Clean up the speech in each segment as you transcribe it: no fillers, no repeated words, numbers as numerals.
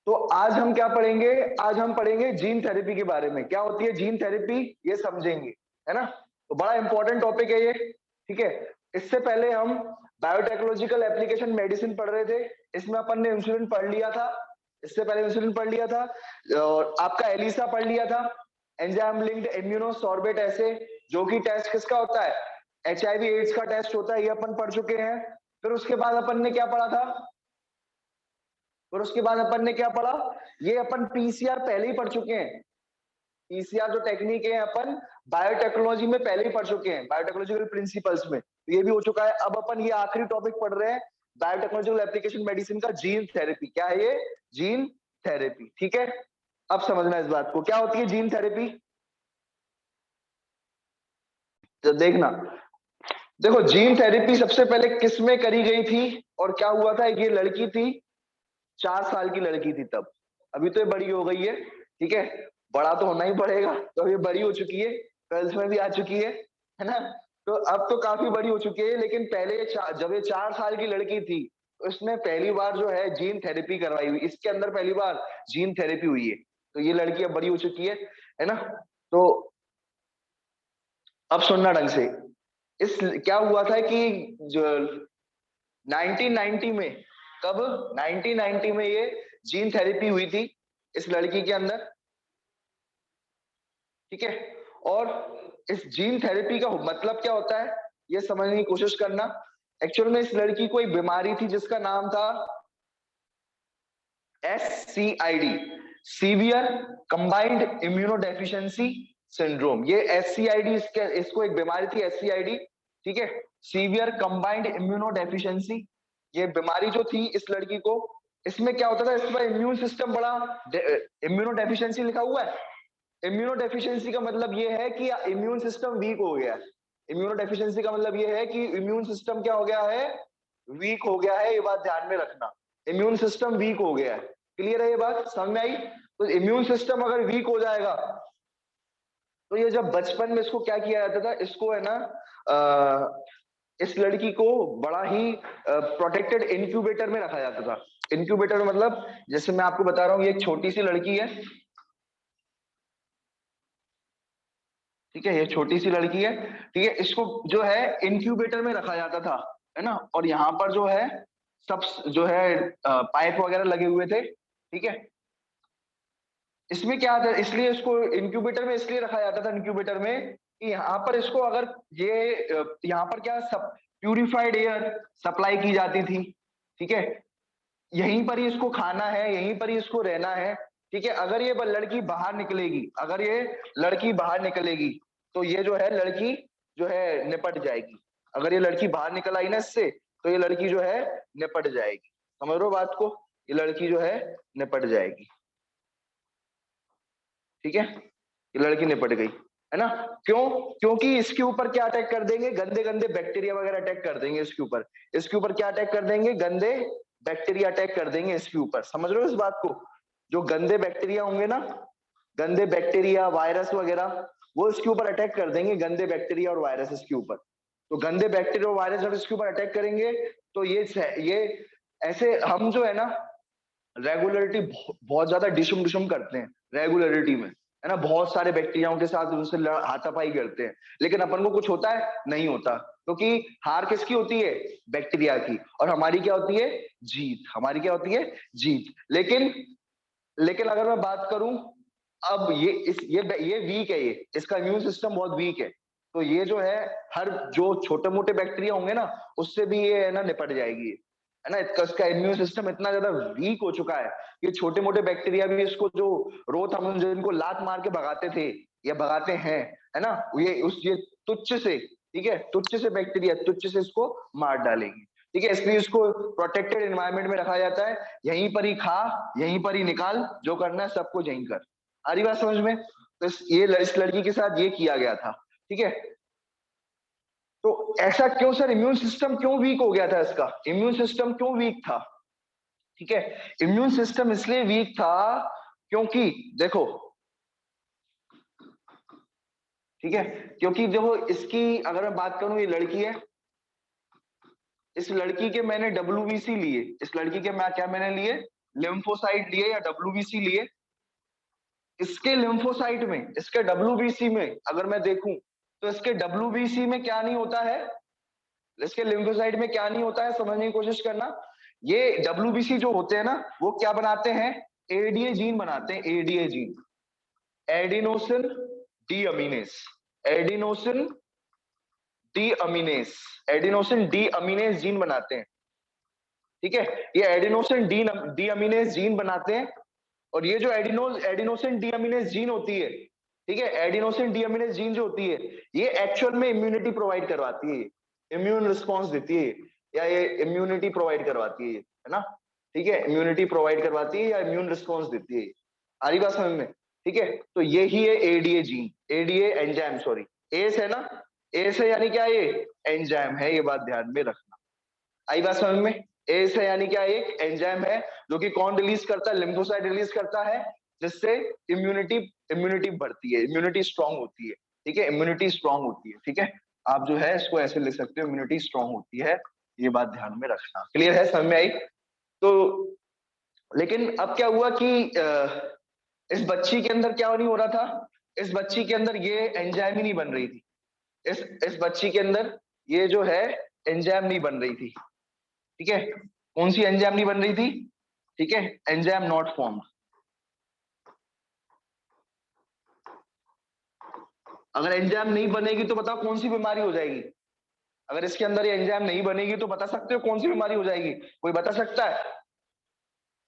तो आज हम क्या पढ़ेंगे? आज हम पढ़ेंगे जीन थेरेपी के बारे में। क्या होती है जीन थेरेपी, ये समझेंगे, है ना। तो बड़ा इंपॉर्टेंट टॉपिक है ये, ठीक है। इससे पहले हम बायोटेक्नोलॉजिकल एप्लीकेशन मेडिसिन पढ़ रहे थे, इसमें अपन ने इंसुलिन पढ़ लिया था। इससे पहले इंसुलिन पढ़ लिया था, और आपका एलिसा पढ़ लिया था, एंजाइम लिंक्ड इम्यूनोसॉर्बेट एसे, जो कि टेस्ट किसका होता है? एचआईवी एड्स का टेस्ट होता है, ये अपन पढ़ चुके हैं। फिर उसके बाद अपन ने क्या पढ़ा था? फिर उसके बाद अपन ने क्या पढ़ा? ये अपन पीसीआर पहले ही पढ़ चुके हैं। पीसीआर जो टेक्निक है अपन बायोटेक्नोलॉजी में पहले ही पढ़ चुके हैं, बायोटेक्नोलॉजिकल प्रिंसिपल्स में, तो ये भी हो चुका है। अब अपन ये आखिरी टॉपिक पढ़ रहे हैं, बायोटेक्नोलॉजिकल एप्लीकेशन मेडिसिन का, जीन थेरेपी। क्या है ये? जीन थेरेपी, ठीक है। अब समझना इस बात को, क्या होती है जीन थेरेपी। तो देखना, देखो जीन थेरेपी सबसे पहले किस में करी गई थी और क्या हुआ था? ये लड़की थी, 4 साल की लड़की थी तब। अभी तो ये बड़ी हो गई है, ठीक है। बड़ा तो होना ही पड़ेगा, तो ये बड़ी हो चुकी है, 12th में भी आ चुकी है ना। तो अब तो काफी बड़ी हो चुकी है, लेकिन पहले जब ये 4 साल की लड़की थी, तो इसने पहली बार जो है जीन थेरेपी करवाई हुई, इसके अंदर पहली बार जीन थेरेपी हुई है। तो ये लड़की अब बड़ी हो चुकी है ना। तो अब सुनना ढंग से, इस क्या हुआ था कि जो 1990 में, कब? 1990 में ये जीन थेरेपी हुई थी इस लड़की के अंदर, ठीक है। और इस जीन थेरेपी का मतलब क्या होता है, ये समझने की कोशिश करना। एक्चुअल में इस लड़की को एक बीमारी थी जिसका नाम था SCID, severe combined immunodeficiency syndrome. ये SCID, इसको एक बीमारी थी SCID, ठीक है, सीवियर कंबाइंड इम्यूनोडेफिशिएंसी। ये बीमारी जो थी इस लड़की को, इसमें क्या होता था, इसमें इम्यून सिस्टम बड़ा, इम्यूनोडेफिशिएंसी लिखा हुआ है। इम्यूनोडेफिशिएंसी का मतलब ये है कि इम्यून सिस्टम वीक हो गया है। इम्यूनोडेफिशिएंसी का मतलब ये है कि इम्यून सिस्टम क्या हो गया है? वीक हो गया है, ये बात ध्यान में रखना। इम्यून सिस्टम वीक हो गया है, क्लियर है ये बात, समझ में आई? तो इम्यून सिस्टम अगर वीक हो जाएगा, तो ये जब बचपन में इसको क्या किया जाता था, इसको है ना, इस लड़की को बड़ा ही प्रोटेक्टेड इनक्यूबेटर में रखा जाता था। इनक्यूबेटर मतलब, जैसे मैं आपको बता रहा हूँ, ये एक छोटी सी लड़की है, ठीक है, ये छोटी सी लड़की है, ठीक है। इसको जो है इनक्यूबेटर में रखा जाता था, है ना। और यहाँ पर जो है सब जो है पाइप वगैरह लगे हुए थे, ठीक है। इसमें क्या था, इसलिए इसको इनक्यूबेटर में इसलिए रखा जाता था, इनक्यूबेटर में, कि यहाँ पर इसको अगर ये यहाँ पर क्या सब प्यूरिफाइड एयर सप्लाई की जाती थी, ठीक है। यहीं पर ही इसको खाना है, यहीं पर ही इसको रहना है, ठीक है। अगर ये लड़की बाहर निकलेगी, अगर ये लड़की बाहर निकलेगी, तो ये जो है लड़की जो है निपट जाएगी। अगर ये लड़की बाहर निकल आई ना इससे, तो ये लड़की जो है निपट जाएगी। समझ रहे हो बात को? ये लड़की जो है निपट जाएगी, ठीक है। ये लड़की निपट गई, है ना। क्यों? क्योंकि इसके ऊपर क्या अटैक कर देंगे? गंदे गंदे बैक्टीरिया वगैरह अटैक कर देंगे इसके ऊपर। इसके ऊपर क्या अटैक कर देंगे? गंदे बैक्टीरिया अटैक कर देंगे इसके ऊपर। समझ रहे हो इस बात को? जो गंदे बैक्टीरिया होंगे ना, गंदे बैक्टीरिया वायरस वगैरह, वो इसके ऊपर अटैक कर देंगे, गंदे बैक्टीरिया और वायरस इसके ऊपर। तो गंदे बैक्टीरिया और वायरस जब इसके ऊपर अटैक करेंगे, तो ये ऐसे हम जो है ना, रेगुलरिटी बहुत ज्यादा डिशुम डिशुम करते हैं रेगुलरिटी में, है ना। बहुत सारे बैक्टीरियाओं के साथ उनसे हाथापाई करते हैं, लेकिन अपन को कुछ होता है? नहीं होता, क्योंकि हार किसकी होती है? बैक्टीरिया की। और हमारी क्या होती है? जीत। हमारी क्या होती है? जीत। लेकिन लेकिन अगर मैं बात करूं, अब ये वीक है, ये इसका इम्यून सिस्टम बहुत वीक है। तो ये जो है, हर जो छोटे मोटे बैक्टीरिया होंगे ना, उससे भी ये है ना निपट जाएगी, है ना। इसका इम्यून सिस्टम इतना ज्यादा वीक हो चुका है कि छोटे मोटे बैक्टीरिया भी इसको, जो रोज हम जिनको लात मार के भगाते थे या भगाते हैं, है ना, ये तुच्छ से, ठीक है, तुच्छ से बैक्टीरिया तुच्छ से इसको मार डालेगी, ठीक है। इसलिए इसको प्रोटेक्टेड एनवायरनमेंट में रखा जाता है। यहीं पर ही खा, यहीं पर ही निकाल, जो करना है सबको यहीं कर। आ रही बात समझ में? तो इस लड़की के साथ ये किया गया था, ठीक है। तो ऐसा क्यों सर, इम्यून सिस्टम क्यों वीक हो गया था इसका? इम्यून सिस्टम क्यों वीक था? ठीक है, इम्यून सिस्टम इसलिए वीक था क्योंकि देखो, ठीक है, क्योंकि देखो इसकी अगर मैं बात करूं, ये लड़की है, इस लड़की के मैंने WBC लिए, इस लड़की के मैं क्या मैंने लिए? लिम्फोसाइट लिए या डब्ल्यूबीसी लिए, इसके लिम्फोसाइट में, इसके डब्ल्यूबीसी में अगर मैं देखूं तो इसके डब्ल्यूबीसी में क्या नहीं होता है, इसके लिम्फोसाइट में क्या नहीं होता है, समझने की कोशिश करना। ये डब्ल्यूबीसी जो होते हैं ना, वो क्या बनाते हैं, एडीए जीन बनाते हैं, ADA gene, adenosine deaminase, adenosine deaminase, adenosine deaminase gene बनाते हैं। ठीक है, ये एडिनोसिन डीअमीनेस जीन बनाते हैं। और ये जो एडिनोसिन डीअमीनेस जीन होती है, ठीक है, एडिनोसिन डीअमीनेस जीन जो होती है, ये एक्चुअल में इम्यूनिटी प्रोवाइड करवाती है, इम्यून रिस्पॉन्स देती है, या ये इम्यूनिटी प्रोवाइड करवाती है ना, ठीक है, इम्यूनिटी प्रोवाइड करवाती है या इम्यून रिस्पॉन्स देती है। आ रही बात समझ में? ठीक है, तो यही है ADA gene, ADA enzyme, sorry S है ना, एस है यानी क्या, ये एंजाइम है, ये बात ध्यान में रखना। आई बात समझ में? एस है यानी क्या, एक एंजाइम है जो कि कौन रिलीज करता है, लिम्फोसाइट रिलीज करता है, जिससे इम्यूनिटी बढ़ती है, इम्यूनिटी स्ट्रांग होती है। ठीक है, इम्यूनिटी स्ट्रांग होती है। ठीक है, आप जो है इसको ऐसे लिख सकते हो, इम्यूनिटी स्ट्रांग होती है, ये बात ध्यान में रखना। क्लियर है, समझ में आई? तो लेकिन अब क्या हुआ कि इस बच्ची के अंदर क्या नहीं हो रहा था, इस बच्ची के अंदर ये एंजाइम ही नहीं बन रही थी, इस बच्ची के अंदर ये जो है एंजाइम नहीं बन रही थी। ठीक है, कौन सी एंजाइम नहीं बन रही थी? ठीक है, एंजाइम नॉट फॉर्म्ड। अगर एंजाइम नहीं बनेगी तो बताओ कौन सी बीमारी हो जाएगी? अगर इसके अंदर ये एंजाइम नहीं बनेगी तो बता सकते हो कौन सी बीमारी हो जाएगी? कोई बता सकता है?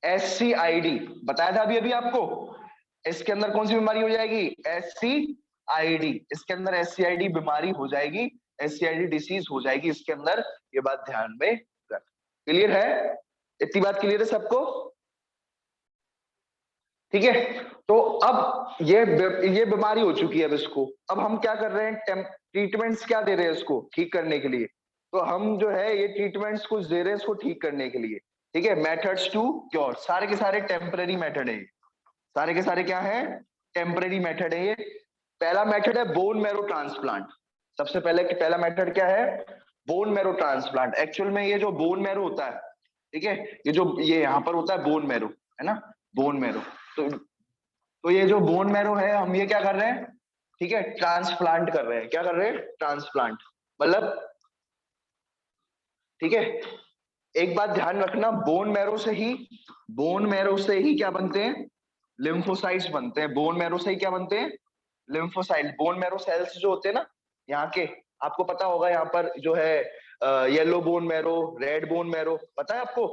SCID बताया था अभी अभी आपको, इसके अंदर कौन सी बीमारी हो जाएगी? SCID, इसके अंदर SCID बीमारी हो जाएगी, SCID डिसीज हो जाएगी इसके अंदर, ये बात ध्यान में रख। क्लियर है? इतनी बात क्लियर है सबको? ठीक है, तो अब ये बीमारी हो चुकी है, अब इसको, अब हम क्या कर रहे हैं, ट्रीटमेंट्स क्या दे रहे हैं इसको ठीक करने के लिए? तो हम जो है ये ट्रीटमेंट्स कुछ दे रहे हैं इसको ठीक करने के लिए। ठीक है, मेथड्स टू क्योर, सारे के सारे टेम्पररी मेथड है, सारे के सारे क्या है, टेम्पररी मेथड है ये। पहला मेथड है बोन मैरो ट्रांसप्लांट। सबसे पहले पहला मेथड क्या है? Bone marrow transplant. एक्चुअल में ये जो बोन मैरो होता है, ठीक है, ये यहाँ पर होता है बोन मैरो, है ना, बोन मैरो। तो ये जो बोन मैरो है, हम ये क्या कर रहे हैं, ठीक है, ट्रांसप्लांट कर रहे हैं। क्या कर रहे हैं? ट्रांसप्लांट, मतलब, ठीक है, एक बात ध्यान रखना, बोन मैरो से ही क्या बनते हैं, लिम्फोसाइट्स बनते हैं। बोन मैरो से ही क्या बनते हैं? लिम्फोसाइट। बोन मैरो सेल्स जो होते हैं ना यहाँ के, आपको पता होगा, यहाँ पर जो है yellow bone marrow, red bone marrow, पता है आपको,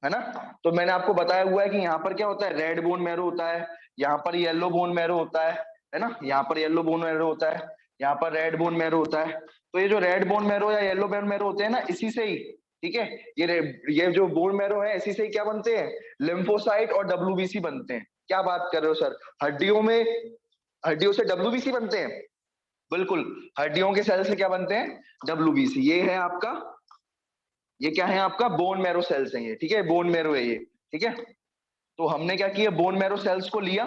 है ना? तो मैंने आपको बताया हुआ है कि यहाँ पर क्या होता है, रेड बोन मैरो होता है, यहाँ पर येलो बोन मैरो होता है ना, यहाँ पर येलो बोन मैरो होता है, यहाँ पर रेड बोन मैरो होता है। तो ये जो रेड बोन मैरो या येलो बोन मैरो होते हैं ना, इसी से ही, ठीक है, ये जो बोन मैरो है, इसी से ही क्या बनते हैं, लिम्फोसाइट और डब्ल्यूबीसी बनते हैं। क्या बात कर रहे हो सर, हड्डियों से डब्ल्यूबीसी बनते हैं? बिल्कुल, हड्डियों के सेल से क्या बनते हैं, डब्ल्यूबीसी। ये है आपका, ये क्या है आपका, बोन मैरो सेल्स है ये, ठीक है, बोन मैरो है ये, ठीक है। तो हमने क्या किया, बोन मैरो सेल्स को लिया,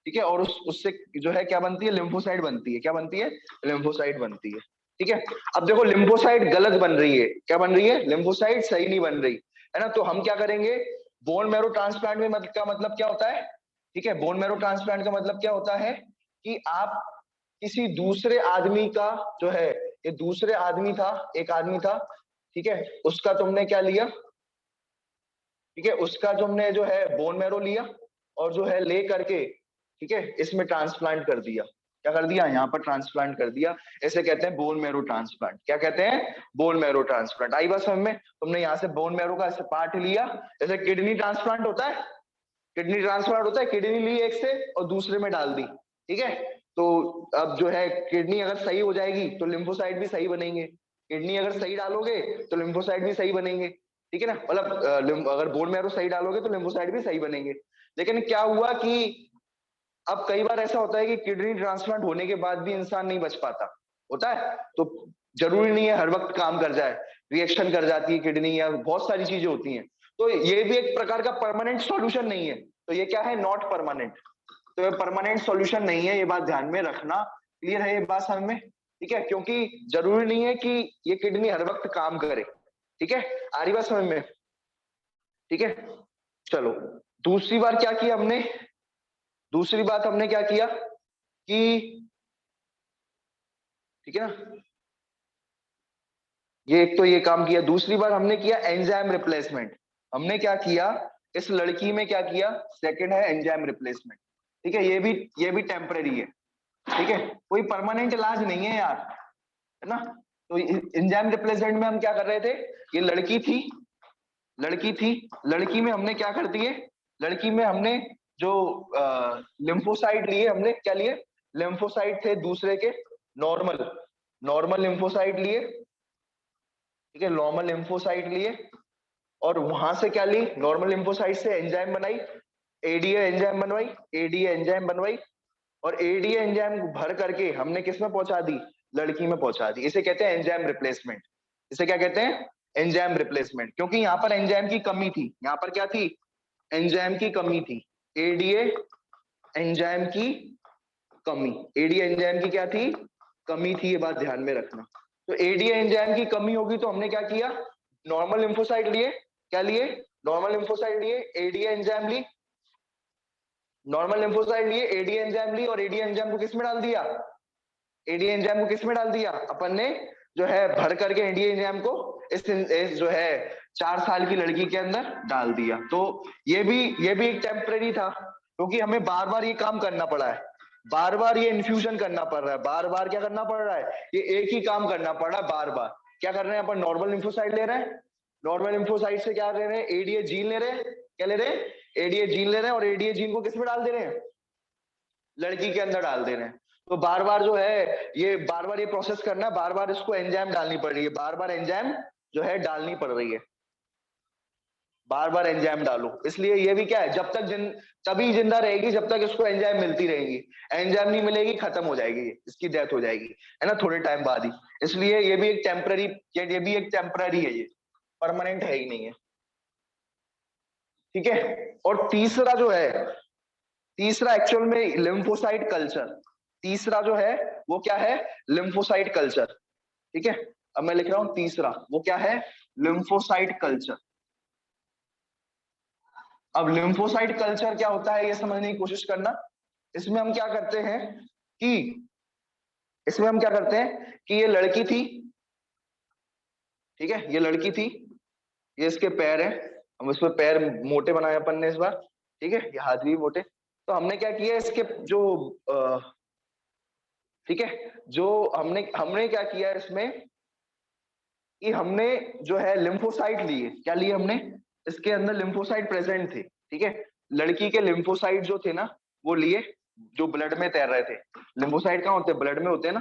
ठीक है, और उससे जो है क्या बनती है, लिम्फोसाइट बनती है। क्या बनती है? लिम्फोसाइट बनती है। ठीक है, अब देखो लिम्फोसाइट गलत बन रही है, क्या बन रही है, लिम्फोसाइट सही नहीं बन रही, है ना। तो हम क्या करेंगे, बोन मैरो ट्रांसप्लांट में का मतलब क्या होता है, ठीक है, बोन मैरो ट्रांसप्लांट का मतलब क्या होता है कि आप किसी दूसरे आदमी का जो है, ये दूसरे आदमी था, एक आदमी था, ठीक है, उसका तुमने क्या लिया, ठीक है, उसका तुमने जो है बोन मैरो लिया, और जो है ले करके, ठीक है, इसमें ट्रांसप्लांट कर दिया। क्या कर दिया, यहाँ पर ट्रांसप्लांट कर दिया। ऐसे कहते हैं बोन मैरो ट्रांसप्लांट। क्या कहते हैं? Bone marrow transplant. आई बात समझ में? तुमने यहाँ से बोन मैरो का ऐसे पार्ट लिया, जैसे किडनी ट्रांसप्लांट होता है, किडनी ट्रांसप्लांट होता है, किडनी ली एक से और दूसरे में डाल दी, ठीक है। तो अब जो है किडनी अगर सही हो जाएगी तो लिम्फोसाइट भी सही बनेंगे, किडनी अगर सही डालोगे तो लिम्फोसाइट भी सही बनेंगे, ठीक है ना, मतलब अगर बोन मैरो सही डालोगे तो लिम्फोसाइट भी सही बनेंगे। लेकिन क्या हुआ कि अब कई बार ऐसा होता है कि किडनी ट्रांसप्लांट होने के बाद भी इंसान नहीं बच पाता, होता है। तो जरूरी नहीं है हर वक्त काम कर जाए, रिएक्शन कर जाती है किडनी, या बहुत सारी चीजें होती हैं। तो ये भी एक प्रकार का परमानेंट सॉल्यूशन नहीं है। तो ये क्या है, नॉट परमानेंट। तो ये परमानेंट सॉल्यूशन नहीं है, ये बात ध्यान में रखना। क्लियर है ये बात समझ में? ठीक है, क्योंकि जरूरी नहीं है कि ये किडनी हर वक्त काम करे। ठीक है, आ रही बात समझ में? ठीक है, चलो दूसरी बार क्या किया हमने, दूसरी बात हमने क्या किया कि, ठीक है ना, ये एक तो ये काम किया। दूसरी बार हमने किया एंजाइम रिप्लेसमेंट। हमने क्या किया इस लड़की में, क्या किया, सेकंड है एंजाइम रिप्लेसमेंट। ठीक है, ये भी टेम्पररी है। ठीक है, कोई परमानेंट इलाज नहीं है यार, है ना। तो एंजाइम रिप्लेसमेंट में हम क्या कर रहे थे, ये लड़की थी, लड़की थी, लड़की में हमने क्या कर दिए, लड़की में हमने जो लिम्फोसाइट लिए, हमने क्या लिए, लिम्फोसाइट थे दूसरे के, नॉर्मल, नॉर्मल लिम्फोसाइट लिए। ठीक है, नॉर्मल लिम्फोसाइट लिए और वहां से क्या ली, नॉर्मल लिम्फोसाइट से एंजाइम बनाई, एडीए एंजाइम बनवाई, एडीए एंजाइम बनवाई, और एडीए एंजाइम भर करके हमने किस में पहुंचा दी, लड़की में पहुंचा दी। इसे कहते हैं एंजाइम रिप्लेसमेंट। इसे क्या कहते हैं, एंजाइम रिप्लेसमेंट। क्योंकि यहाँ पर एंजाइम की कमी थी, यहाँ पर क्या थी, एंजाइम की कमी थी, एडीए एंजाइम की कमी, एडीए एंजाइम की क्या थी, कमी थी, ये बात ध्यान में रखना। तो एडीए एंजाइम की कमी होगी तो हमने क्या किया, नॉर्मल लिम्फोसाइट लिए, क्या लिए, नॉर्मल लिम्फोसाइट लिए, एडीए एंजाइम ली, नॉर्मल लिम्फोसाइट लिए, एडीए एंजाइम ली, और एडीए एंजाइम को किस में डाल दिया, एडीए एंजाइम को किस में डाल दिया, अपन ने जो है भर करके एडीए एंजाइम को इस जो है 4 साल की लड़की के अंदर डाल दिया। तो ये भी एक टेम्परेरी था, क्योंकि हमें बार बार ये काम करना पड़ा है, बार बार ये इन्फ्यूजन करना पड़ रहा है, बार बार क्या करना पड़ रहा है, ये एक ही काम करना पड़ रहा है बार बार। क्या कर रहे हैं अपन, नॉर्मल लिम्फोसाइट ले रहे हैं, नॉर्मल लिम्फोसाइट से क्या ले रहे हैं, एडीए जीन ले रहे हैं, क्या ले रहे हैं, एडीए जीन ले रहे हैं, और एडीए जीन को किस में डाल दे रहे हैं, लड़की के अंदर डाल दे रहे हैं। तो बार बार जो है ये बार बार ये प्रोसेस करना है, बार बार इसको एंजाइम डालनी पड़ रही है, बार बार एंजाइम जो है डालनी पड़ रही है, बार बार एंजाइम डालो। इसलिए ये भी क्या है, जब तक तभी जिंदा रहेगी जब तक इसको एंजाइम मिलती रहेगी, एंजाइम नहीं मिलेगी खत्म हो जाएगी, इसकी डेथ हो जाएगी, है ना, थोड़े टाइम बाद ही। इसलिए ये भी एक टेम्पररी, ये भी एक टेम्पररी है, ये परमानेंट है ही नहीं है। ठीक है, और तीसरा जो है, तीसरा एक्चुअल में लिम्फोसाइट कल्चर, तीसरा जो है वो क्या है, लिम्फोसाइट कल्चर। ठीक है, अब मैं लिख रहा हूं तीसरा, वो क्या है, लिम्फोसाइट कल्चर। अब लिम्फोसाइट कल्चर क्या होता है ये समझने की कोशिश करना। इसमें हम क्या करते हैं कि, इसमें हम क्या करते हैं कि ये लड़की थी, ठीक है, ये लड़की थी, ये इसके पैर है, हम इसमें पैर मोटे बनाए अपन ने इस बार, ठीक है, ये हाथ भी मोटे। तो हमने क्या किया, इसके जो ठीक है, जो हमने हमने क्या किया इसमें कि हमने जो है लिम्फोसाइट लिए, क्या लिए हमने, इसके अंदर लिम्फोसाइट प्रेजेंट थे। ठीक है, लड़की के लिम्फोसाइट जो थे ना वो लिए, जो ब्लड में तैर रहे थे। लिम्फोसाइट कहाँ होते हैं, ब्लड में होते हैं ना।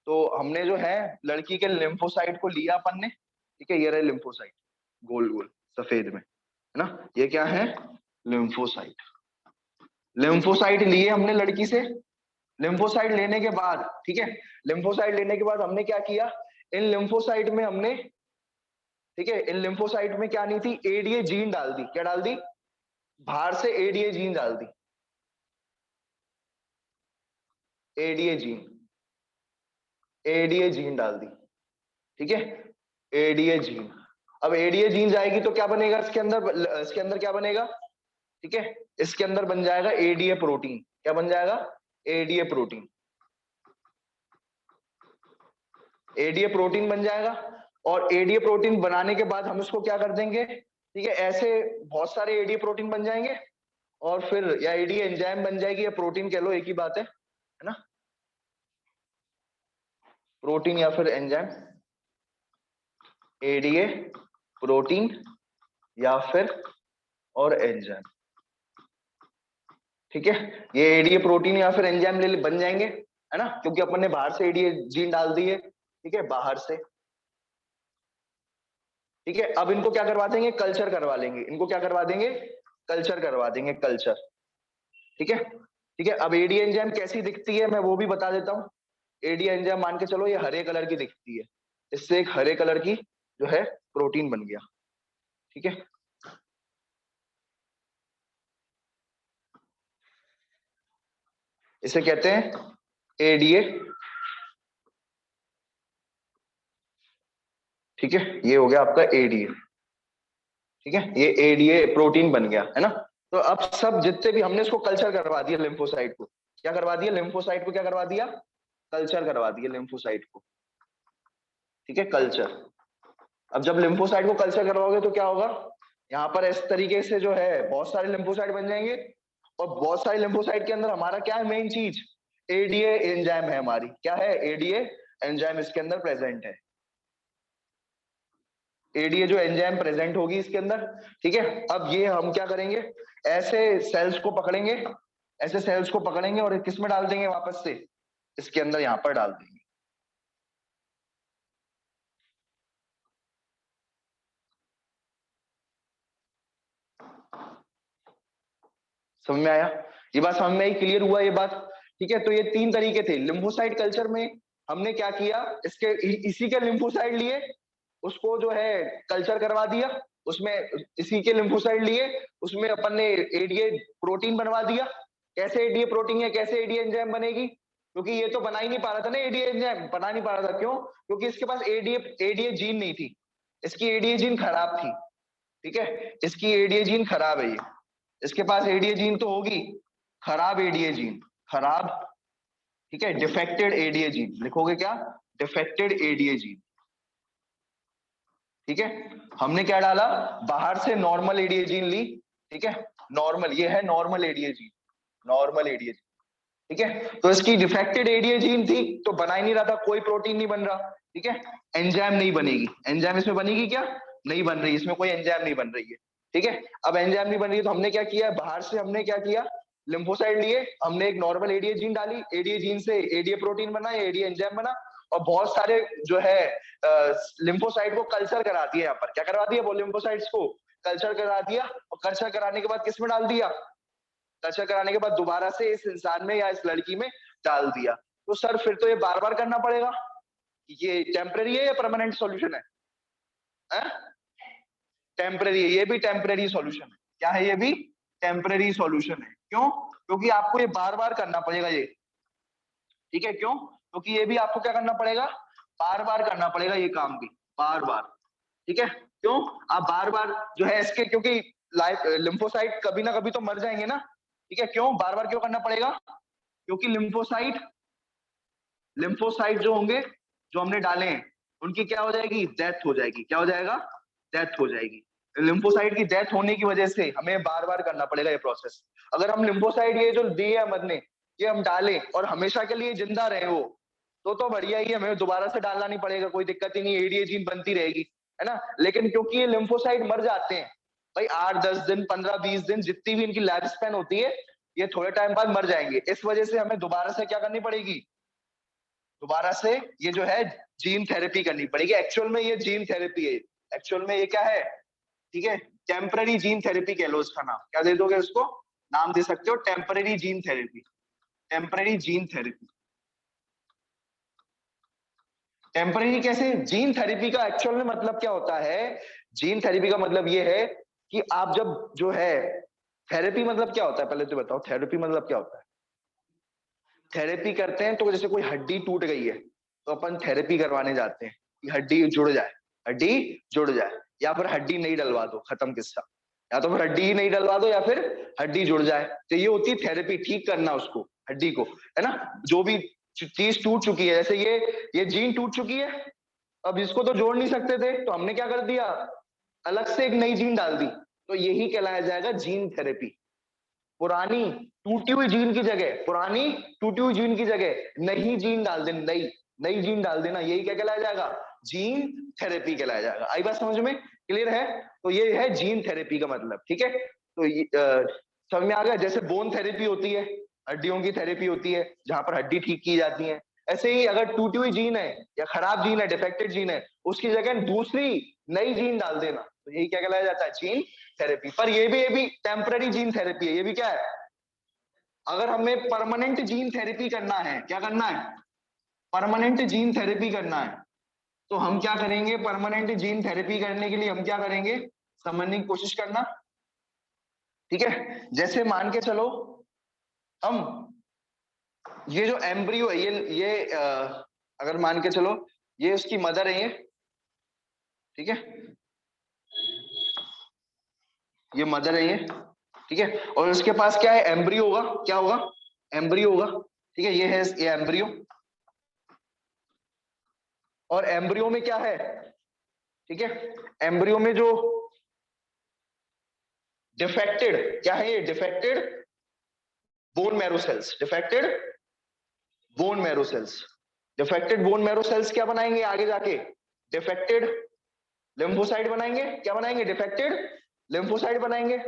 तो हमने जो है लड़की के लिम्फोसाइट को लिया अपन ने, ठीक है, ये रहे लिम्फोसाइट, गोल गोल सफेद में, है ना, ये क्या है, लिम्फोसाइट। लिम्फोसाइट लिए हमने लड़की से, लिम्फोसाइट लेने के बाद, ठीक है, लिम्फोसाइट लेने के बाद हमने क्या किया, इन लिम्फोसाइट में हमने, ठीक है, इन लिम्फोसाइट में क्या नहीं थी, एडीए जीन डाल दी, क्या डाल दी, बाहर से एडीए जीन डाल दी, एडीए जीन, एडीए जीन डाल दी, ठीक है, एडीए जीन। अब एडीए जीन जाएगी तो क्या बनेगा इसके अंदर, इसके अंदर क्या बनेगा, ठीक है, इसके अंदर बन जाएगा एडीए प्रोटीन, क्या बन जाएगा, एडीए प्रोटीन, एडीए प्रोटीन बन जाएगा। और एडीए प्रोटीन बनाने के बाद हम इसको क्या कर देंगे, ठीक है, ऐसे बहुत सारे एडीए प्रोटीन बन जाएंगे, और फिर या एडीए एंजाइम बन जाएगी या प्रोटीन कह लो, एक ही बात है ना, प्रोटीन या फिर एंजाइम, एडीए प्रोटीन या फिर और एंजाइम। ठीक है, ये एडीए प्रोटीन या फिर एंजाइम ले बन जाएंगे, है ना, क्योंकि अपन ने बाहर से एडीए जीन डाल दी है, ठीक है, बाहर से। ठीक है, अब इनको क्या करवा देंगे, कल्चर करवा लेंगे, इनको क्या करवा देंगे, कल्चर करवा देंगे, कल्चर। ठीक है, ठीक है, अब एडी एंजाइम कैसी दिखती है मैं वो भी बता देता हूँ। एडी एंजाइम मान के चलो ये हरे कलर की दिखती है, इससे एक हरे कलर की जो है प्रोटीन बन गया। ठीक है, इसे कहते हैं एडीए। ठीक है, ये हो गया आपका एडीए। ठीक है, ये एडीए प्रोटीन बन गया है ना। तो अब सब जितने भी हमने इसको कल्चर करवा दिया लिम्फोसाइट को, क्या करवा दिया लिम्फोसाइट को, क्या करवा दिया, कल्चर करवा दिया लिम्फोसाइट को। ठीक है, कल्चर। अब जब लिम्फोसाइट को कल्चर करवाओगे तो क्या होगा, यहाँ पर इस तरीके से जो है बहुत सारे लिम्फोसाइट बन जाएंगे, और बहुत सारे लिम्फोसाइट के अंदर हमारा क्या है मेन चीज, एडीए एंजाइम है हमारी, क्या है, एडीए एंजाइम इसके अंदर प्रेजेंट है। एडीए जो एंजाइम प्रेजेंट होगी इसके अंदर। ठीक है, अब ये हम क्या करेंगे, ऐसे सेल्स को पकड़ेंगे, ऐसे सेल्स को पकड़ेंगे और किस में डाल देंगे वापस से, इसके अंदर यहाँ पर डाल देंगे। समझ में आया, ये बात समझ में आई, क्लियर हुआ ये बात। ठीक है, तो ये तीन तरीके थे लिम्फोसाइट कल्चर में। हमने क्या किया, इसके इसी के लिम्फोसाइट लिए, उसको जो है कल्चर करवा दिया, उसमें इसी के लिम्फोसाइट लिए, उसमें अपन ने एडीए प्रोटीन बनवा दिया। कैसे एडीए प्रोटीन है, कैसे एडीए एंजाइम बनेगी, क्योंकि ये तो बना ही नहीं पा रहा था ना एडीए एंजाइम, बना नहीं पा रहा था, क्यों, क्योंकि इसके पास एडीए एडीए जीन नहीं थी, इसकी एडीए जीन खराब थी। ठीक है, इसकी एडीए जीन खराब है, ये इसके पास एडीए जीन तो होगी, खराब एडीए जीन, खराब, ठीक है, डिफेक्टेड एडीए जीन, लिखोगे क्या, डिफेक्टेड एडीए जीन। ठीक है, हमने क्या डाला, बाहर से नॉर्मल एडीए जीन ली। ठीक है, नॉर्मल, ये है normal ADA gene, normal ADA gene. ठीक है, तो इसकी डिफेक्टेड एडीए जीन थी, तो बना ही नहीं रहा था, कोई प्रोटीन नहीं बन रहा। ठीक है, एंजाइम नहीं बनेगी, एंजाइम इसमें बनेगी क्या, नहीं बन रही, इसमें कोई एंजाइम नहीं बन रही है। ठीक है, अब एंजाइम नहीं बन रही है, तो हमने क्या किया, बाहर से हमने क्या किया, लिम्फोसाइट लिए, हमने एक नॉर्मल एडीए जीन डाली, एडीए जीन से एडीए प्रोटीन बना, एडीए एंजाइम बना, और बहुत सारे जो है लिम्फोसाइट को कल्चर करा दिया, यहाँ पर क्या करवा दिया, वो लिम्फोसाइट्स को कल्चर करा दिया, और कल्चर कराने के बाद किस में डाल दिया, कल्चर कराने के बाद दोबारा से इस इंसान में या इस लड़की में डाल दिया। तो सर फिर तो ये बार बार करना पड़ेगा, ये टेम्पररी है या परमानेंट सॉल्यूशन है, टेम्पररी है, ये भी टेम्पररी सॉल्यूशन है, क्या है, ये भी टेम्पररी सॉल्यूशन है। क्यों, क्योंकि आपको ये बार बार करना पड़ेगा ये। ठीक है, क्यों, क्योंकि ये भी आपको क्या करना पड़ेगा, बार बार करना पड़ेगा ये काम भी, बार बार। ठीक है, क्यों, आप बार बार जो है इसके, क्योंकि लाइफ लिम्फोसाइट कभी ना कभी तो मर जाएंगे ना। ठीक है, क्यों बार बार क्यों करना पड़ेगा, क्योंकि लिम्फोसाइट, लिम्फोसाइट जो होंगे, जो हमने डाले हैं, उनकी क्या हो जाएगी, डेथ हो जाएगी, क्या हो जाएगा, डेथ हो जाएगी। लिम्फोसाइट की डेथ होने की वजह से हमें बार बार करना पड़ेगा ये प्रोसेस। अगर हम लिम्फोसाइट ये जो दिए है मरने, ये हम डालें और हमेशा के लिए जिंदा रहे वो, तो बढ़िया ही है, हमें दोबारा से डालना नहीं पड़ेगा, कोई दिक्कत ही नहीं, एडीए जीन बनती रहेगी, है ना। लेकिन क्योंकि ये लिम्फोसाइट मर जाते हैं भाई, 8-10 दिन, 15-20 दिन, जितनी भी इनकी लाइफ स्पैन होती है, ये थोड़े टाइम बाद मर जाएंगे, इस वजह से हमें दोबारा से क्या करनी पड़ेगी, दोबारा से ये जो है जीन थेरेपी करनी पड़ेगी। एक्चुअल में ये जीन थेरेपी है, एक्चुअल में ये क्या है, ठीक है, टेम्पररी जीन थेरेपी कह लो इसका नाम, क्या दे दोगे उसको, नाम दे सकते हो temporary gene therapy, temporary gene therapy. Temporary कैसे, जीन थेरेपी का एक्चुअल में मतलब क्या होता है, जीन थेरेपी का मतलब ये है कि आप जब जो है, थेरेपी मतलब क्या होता है, पहले तो बताओ थेरेपी मतलब क्या होता है। थेरेपी करते हैं तो जैसे कोई हड्डी टूट गई है, तो अपन थेरेपी करवाने जाते हैं कि हड्डी जुड़ जाए, हड्डी जुड़ जाए, या फिर हड्डी नहीं डलवा दो, खत्म किस्सा, या तो फिर हड्डी ही नहीं डलवा दो या फिर हड्डी जुड़ जाए, तो ये होती है थेरेपी, ठीक करना उसको, हड्डी को, है ना। जो भी चीज टूट चुकी है, जैसे ये जीन टूट चुकी है, अब इसको तो जोड़ नहीं सकते थे, तो हमने क्या कर दिया, अलग से एक नई जीन डाल दी, तो यही कहलाया जाएगा जीन थेरेपी। पुरानी टूटी हुई जीन की जगह, पुरानी टूटी हुई जीन की जगह नई जीन डाल देना, नई नई जीन डाल देना, यही क्या कहलाया जाएगा, जीन थेरेपी कहलाया जाएगा। आई बात समझ में, क्लियर है, तो ये है जीन थेरेपी का मतलब। ठीक है, तो समझ में आ गया, जैसे बोन थेरेपी होती है, हड्डियों की थेरेपी होती है, जहां पर हड्डी ठीक की जाती है, ऐसे ही अगर टूटी हुई जीन है या खराब जीन है, डिफेक्टेड जीन है, उसकी जगह दूसरी नई जीन डाल देना, तो यही क्या कहलाया जाता है, जीन थेरेपी। पर ये भी टेम्पररी जीन थेरेपी है, ये भी क्या है, अगर हमें परमानेंट जीन थेरेपी करना है, क्या करना है, परमानेंट जीन थेरेपी करना है, तो हम क्या करेंगे, परमानेंट जीन थेरेपी करने के लिए हम क्या करेंगे, समझने की कोशिश करना। ठीक है, जैसे मान के चलो हम, ये जो एम्ब्रियो है, अगर मान के चलो ये उसकी मदर है, ये ठीक है, ये मदर है ये, ठीक है। और उसके पास क्या है, एम्ब्रियो होगा, क्या होगा, एम्ब्रियो होगा, ठीक है। ये है ये एम्ब्रियो, और एम्ब्रियो में क्या है, ठीक है, एम्ब्रियो में जो डिफेक्टेड क्या है, ये defected bone marrow cells, defected bone marrow cells, defected bone marrow cells क्या बनाएंगे आगे जाके, डिफेक्टेड लिम्फोसाइट बनाएंगे, क्या बनाएंगे, डिफेक्टेड लिम्फोसाइट बनाएंगे।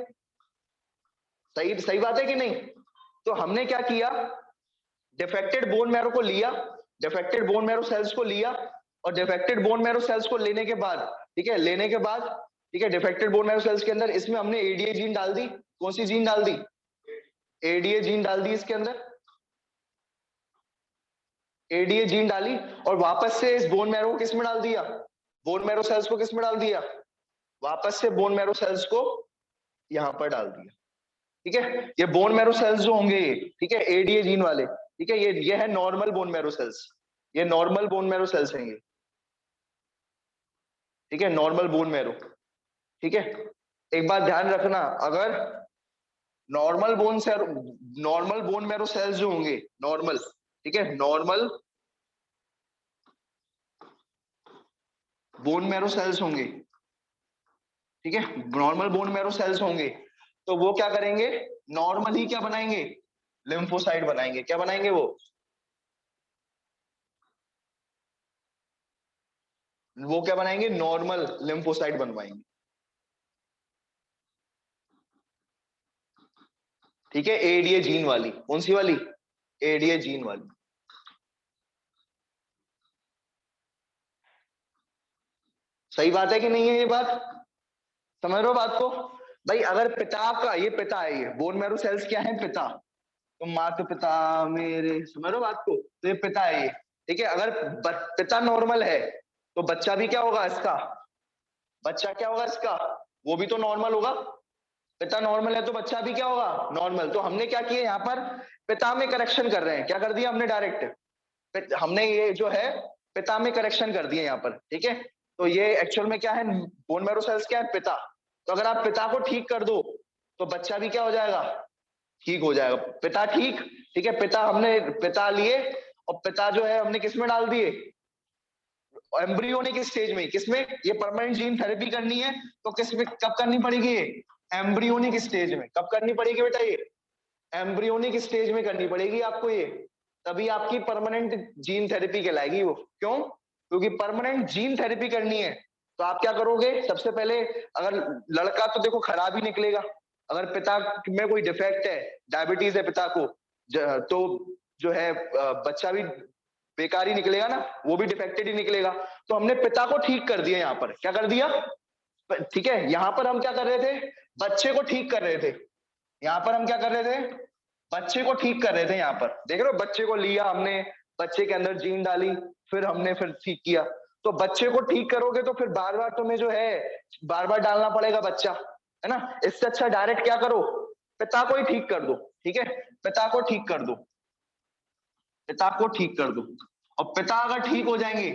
सही सही बात है कि नहीं। तो हमने क्या किया, डिफेक्टेड बोन मैरो को लिया, डिफेक्टेड बोन मैरो सेल्स को लिया, और डिफेक्टेड बोन मैरो सेल्स को लेने के बाद, ठीक है, लेने के बाद, ठीक है, डिफेक्टेड बोन मैरो सेल्स के अंदर इसमें हमने एडीए जीन डाल दी। कौन सी जीन डाल दी, एडीए जीन डाल दी इसके अंदर, एडीए जीन डाली, और वापस से इस बोन मैरो को किस में डाल दिया, बोन मैरो सेल्स को किस में डाल दिया, वापस से बोन मैरो सेल्स को यहां पर डाल दिया, ठीक है। ये बोन मैरो सेल्स जो होंगे ये, ठीक है, एडीए जीन वाले, ठीक है, ये है नॉर्मल बोन मैरो सेल्स, ये नॉर्मल बोन मैरो सेल्स हैं ये, ठीक है, नॉर्मल बोन मैरो, ठीक है। एक बात ध्यान रखना, अगर नॉर्मल बोन से नॉर्मल बोन मैरो सेल्स जो होंगे, नॉर्मल, ठीक है, नॉर्मल बोन मैरो सेल्स होंगे, ठीक है, नॉर्मल बोन मैरो सेल्स होंगे, तो वो क्या करेंगे, नॉर्मल ही क्या बनाएंगे, लिम्फोसाइट बनाएंगे, क्या बनाएंगे वो क्या बनाएंगे, नॉर्मल लिम्फोसाइट बनवाएंगे, ठीक है, एडीए जीन वाली, कौन सी वाली, एडीए जीन वाली। सही बात है कि नहीं है ये बात, समझ रहे हो बात को। भाई अगर पिता का, ये पिता है, ये बोन मैरो सेल्स क्या है, पिता, तो माता पिता मेरे, समझ रहे हो बात को, तो ये पिता है ये, ठीक है। अगर पिता नॉर्मल है तो बच्चा भी क्या होगा इसका, बच्चा क्या होगा इसका, वो भी तो नॉर्मल होगा। पिता नॉर्मल है तो बच्चा भी क्या होगा, नॉर्मल। तो हमने क्या किया यहाँ पर, पिता में करेक्शन कर रहे हैं, क्या कर दिया हमने डायरेक्ट, हमने ये जो है पिता में करेक्शन कर दिए यहाँ पर, ठीक है। तो ये एक्चुअल में क्या है, बोन मैरो सेल्स क्या है, पिता। तो अगर आप पिता को ठीक कर दो तो बच्चा भी क्या हो जाएगा, ठीक हो जाएगा। पिता ठीक, ठीक है, पिता हमने पिता लिए, और पिता जो है हमने किसमें डाल दिए, एम्ब्रियोनिक स्टेज में, किसमें, ये परमानेंट जीन थेरेपी करनी है तो किसमें, कब करनी पड़ेगी ये, एम्ब्रियोनिक स्टेज में। कब करनी पड़ेगी बेटा ये, एम्ब्रियोनिक स्टेज में करनी पड़ेगी आपको ये, तभी आपकी परमानेंट जीन थेरेपी कहलाएगी वो। क्यों, क्योंकि परमानेंट जीन थेरेपी करनी है तो आप क्या करोगे, सबसे पहले, अगर लड़का तो देखो खराब ही निकलेगा, अगर पिता में कोई डिफेक्ट है, डायबिटीज है पिता को, तो जो है बच्चा भी बेकार ही निकलेगा ना, वो भी डिफेक्टेड ही निकलेगा। तो हमने पिता को ठीक कर दिया यहाँ पर, क्या कर दिया, ठीक है। यहाँ पर हम क्या कर रहे थे, बच्चे को ठीक कर रहे थे, यहाँ पर हम क्या कर रहे थे, बच्चे को ठीक कर रहे थे। यहाँ पर देख रहे हो, बच्चे को लिया हमने, बच्चे के अंदर जीन डाली, फिर हमने फिर ठीक किया। तो बच्चे को ठीक करोगे तो फिर बार बार तुम्हें जो है बार बार डालना पड़ेगा बच्चा, है ना। इससे अच्छा डायरेक्ट क्या करो, पिता को ही ठीक कर दो, ठीक है, पिता को ठीक कर दो, पिता को ठीक कर दो। और पिता अगर ठीक हो जाएंगे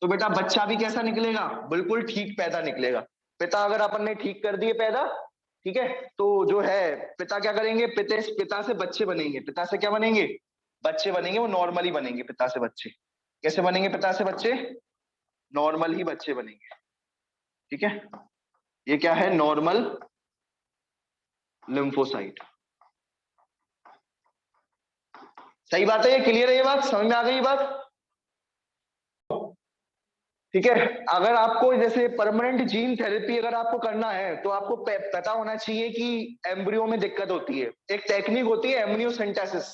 तो बेटा बच्चा भी कैसा निकलेगा, बिल्कुल ठीक पैदा निकलेगा। पिता अगर अपन ने ठीक कर दिए पैदा, ठीक है, तो जो है पिता क्या करेंगे, पिता से बच्चे बनेंगे, पिता से क्या बनेंगे, बच्चे बनेंगे, वो नॉर्मली बनेंगे पिता से बच्चे। कैसे बनेंगे पिता से बच्चे, नॉर्मल ही बच्चे बनेंगे, ठीक है। ये क्या है, नॉर्मल लिम्फोसाइट। सही बात है, ये क्लियर है, ये बात समझ में आ गई ये बात, ठीक है। अगर आपको जैसे परमानेंट जीन थेरेपी अगर आपको करना है तो आपको पता होना चाहिए कि एम्ब्रियो में दिक्कत होती है। एक टेक्निक होती है एमनियोसेंटेसिस,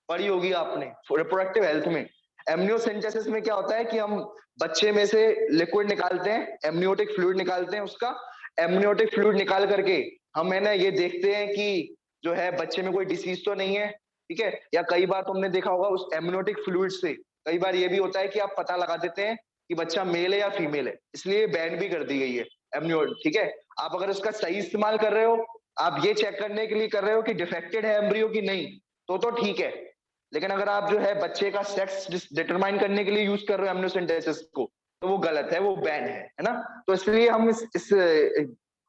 पढ़ी होगी आपने रिप्रोडक्टिव हेल्थ में। एमनियोसेंटेसिस में क्या होता है कि हम बच्चे में से लिक्विड निकालते हैं, एमनियोटिक फ्लूइड निकालते हैं उसका, एमनियोटिक फ्लूइड निकाल करके हम है ना ये देखते हैं कि जो है बच्चे में कोई डिसीज तो नहीं है, ठीक है। या कई बार तुमने देखा होगा उस एमनियोटिक फ्लूइड से कई बार ये भी होता है कि आप पता लगा देते हैं कि बच्चा मेल है या फीमेल है, इसलिए बैन भी कर दी गई है एमनियो, ठीक है। आप अगर उसका सही इस्तेमाल कर रहे हो, आप ये चेक करने के लिए कर रहे हो कि डिफेक्टेड है एम्ब्रियो की नहीं, तो ठीक है। लेकिन अगर आप जो है बच्चे का सेक्स डिटरमाइन करने के लिए यूज कर रहे हो एमनियोसेंटेसिस को, तो वो गलत है, वो बैन है ना। तो इसलिए हम इस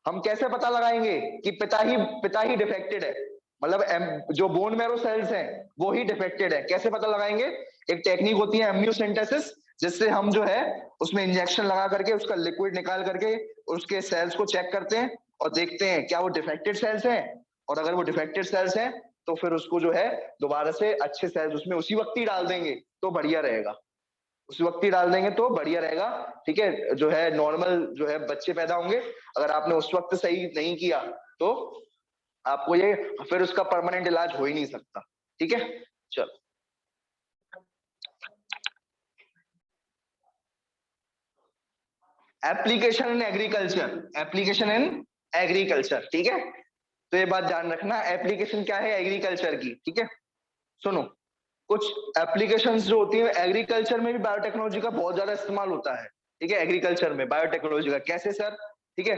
हम कैसे पता लगाएंगे कि पिता ही डिफेक्टेड है, मतलब जो बोन मैरो सेल्स हैं वो ही डिफेक्टेड है, कैसे पता लगाएंगे? एक टेक्निक होती है एम्नियोसेंटेसिस, जिससे हम जो है उसमें इंजेक्शन लगा करके उसका लिक्विड निकाल करके उसके सेल्स को चेक करते हैं और देखते हैं क्या वो डिफेक्टेड सेल्स हैं, और अगर वो डिफेक्टेड सेल्स हैं तो फिर उसको जो है दोबारा से अच्छे सेल्स उसमें उसी वक्त ही डाल देंगे तो बढ़िया रहेगा, उसी वक्त ही डाल देंगे तो बढ़िया रहेगा। ठीक है, जो है नॉर्मल जो है बच्चे पैदा होंगे, अगर आपने उस वक्त सही नहीं किया तो आपको ये फिर उसका परमानेंट इलाज हो ही नहीं सकता। ठीक है, चलो application in agriculture, application in agriculture. ठीक है, तो ये बात ध्यान रखना, एप्लीकेशन क्या है एग्रीकल्चर की। ठीक है, सुनो, कुछ एप्लीकेशंस जो होती है एग्रीकल्चर में भी बायोटेक्नोलॉजी का बहुत ज्यादा इस्तेमाल होता है। ठीक है, एग्रीकल्चर में बायोटेक्नोलॉजी का कैसे सर? ठीक है,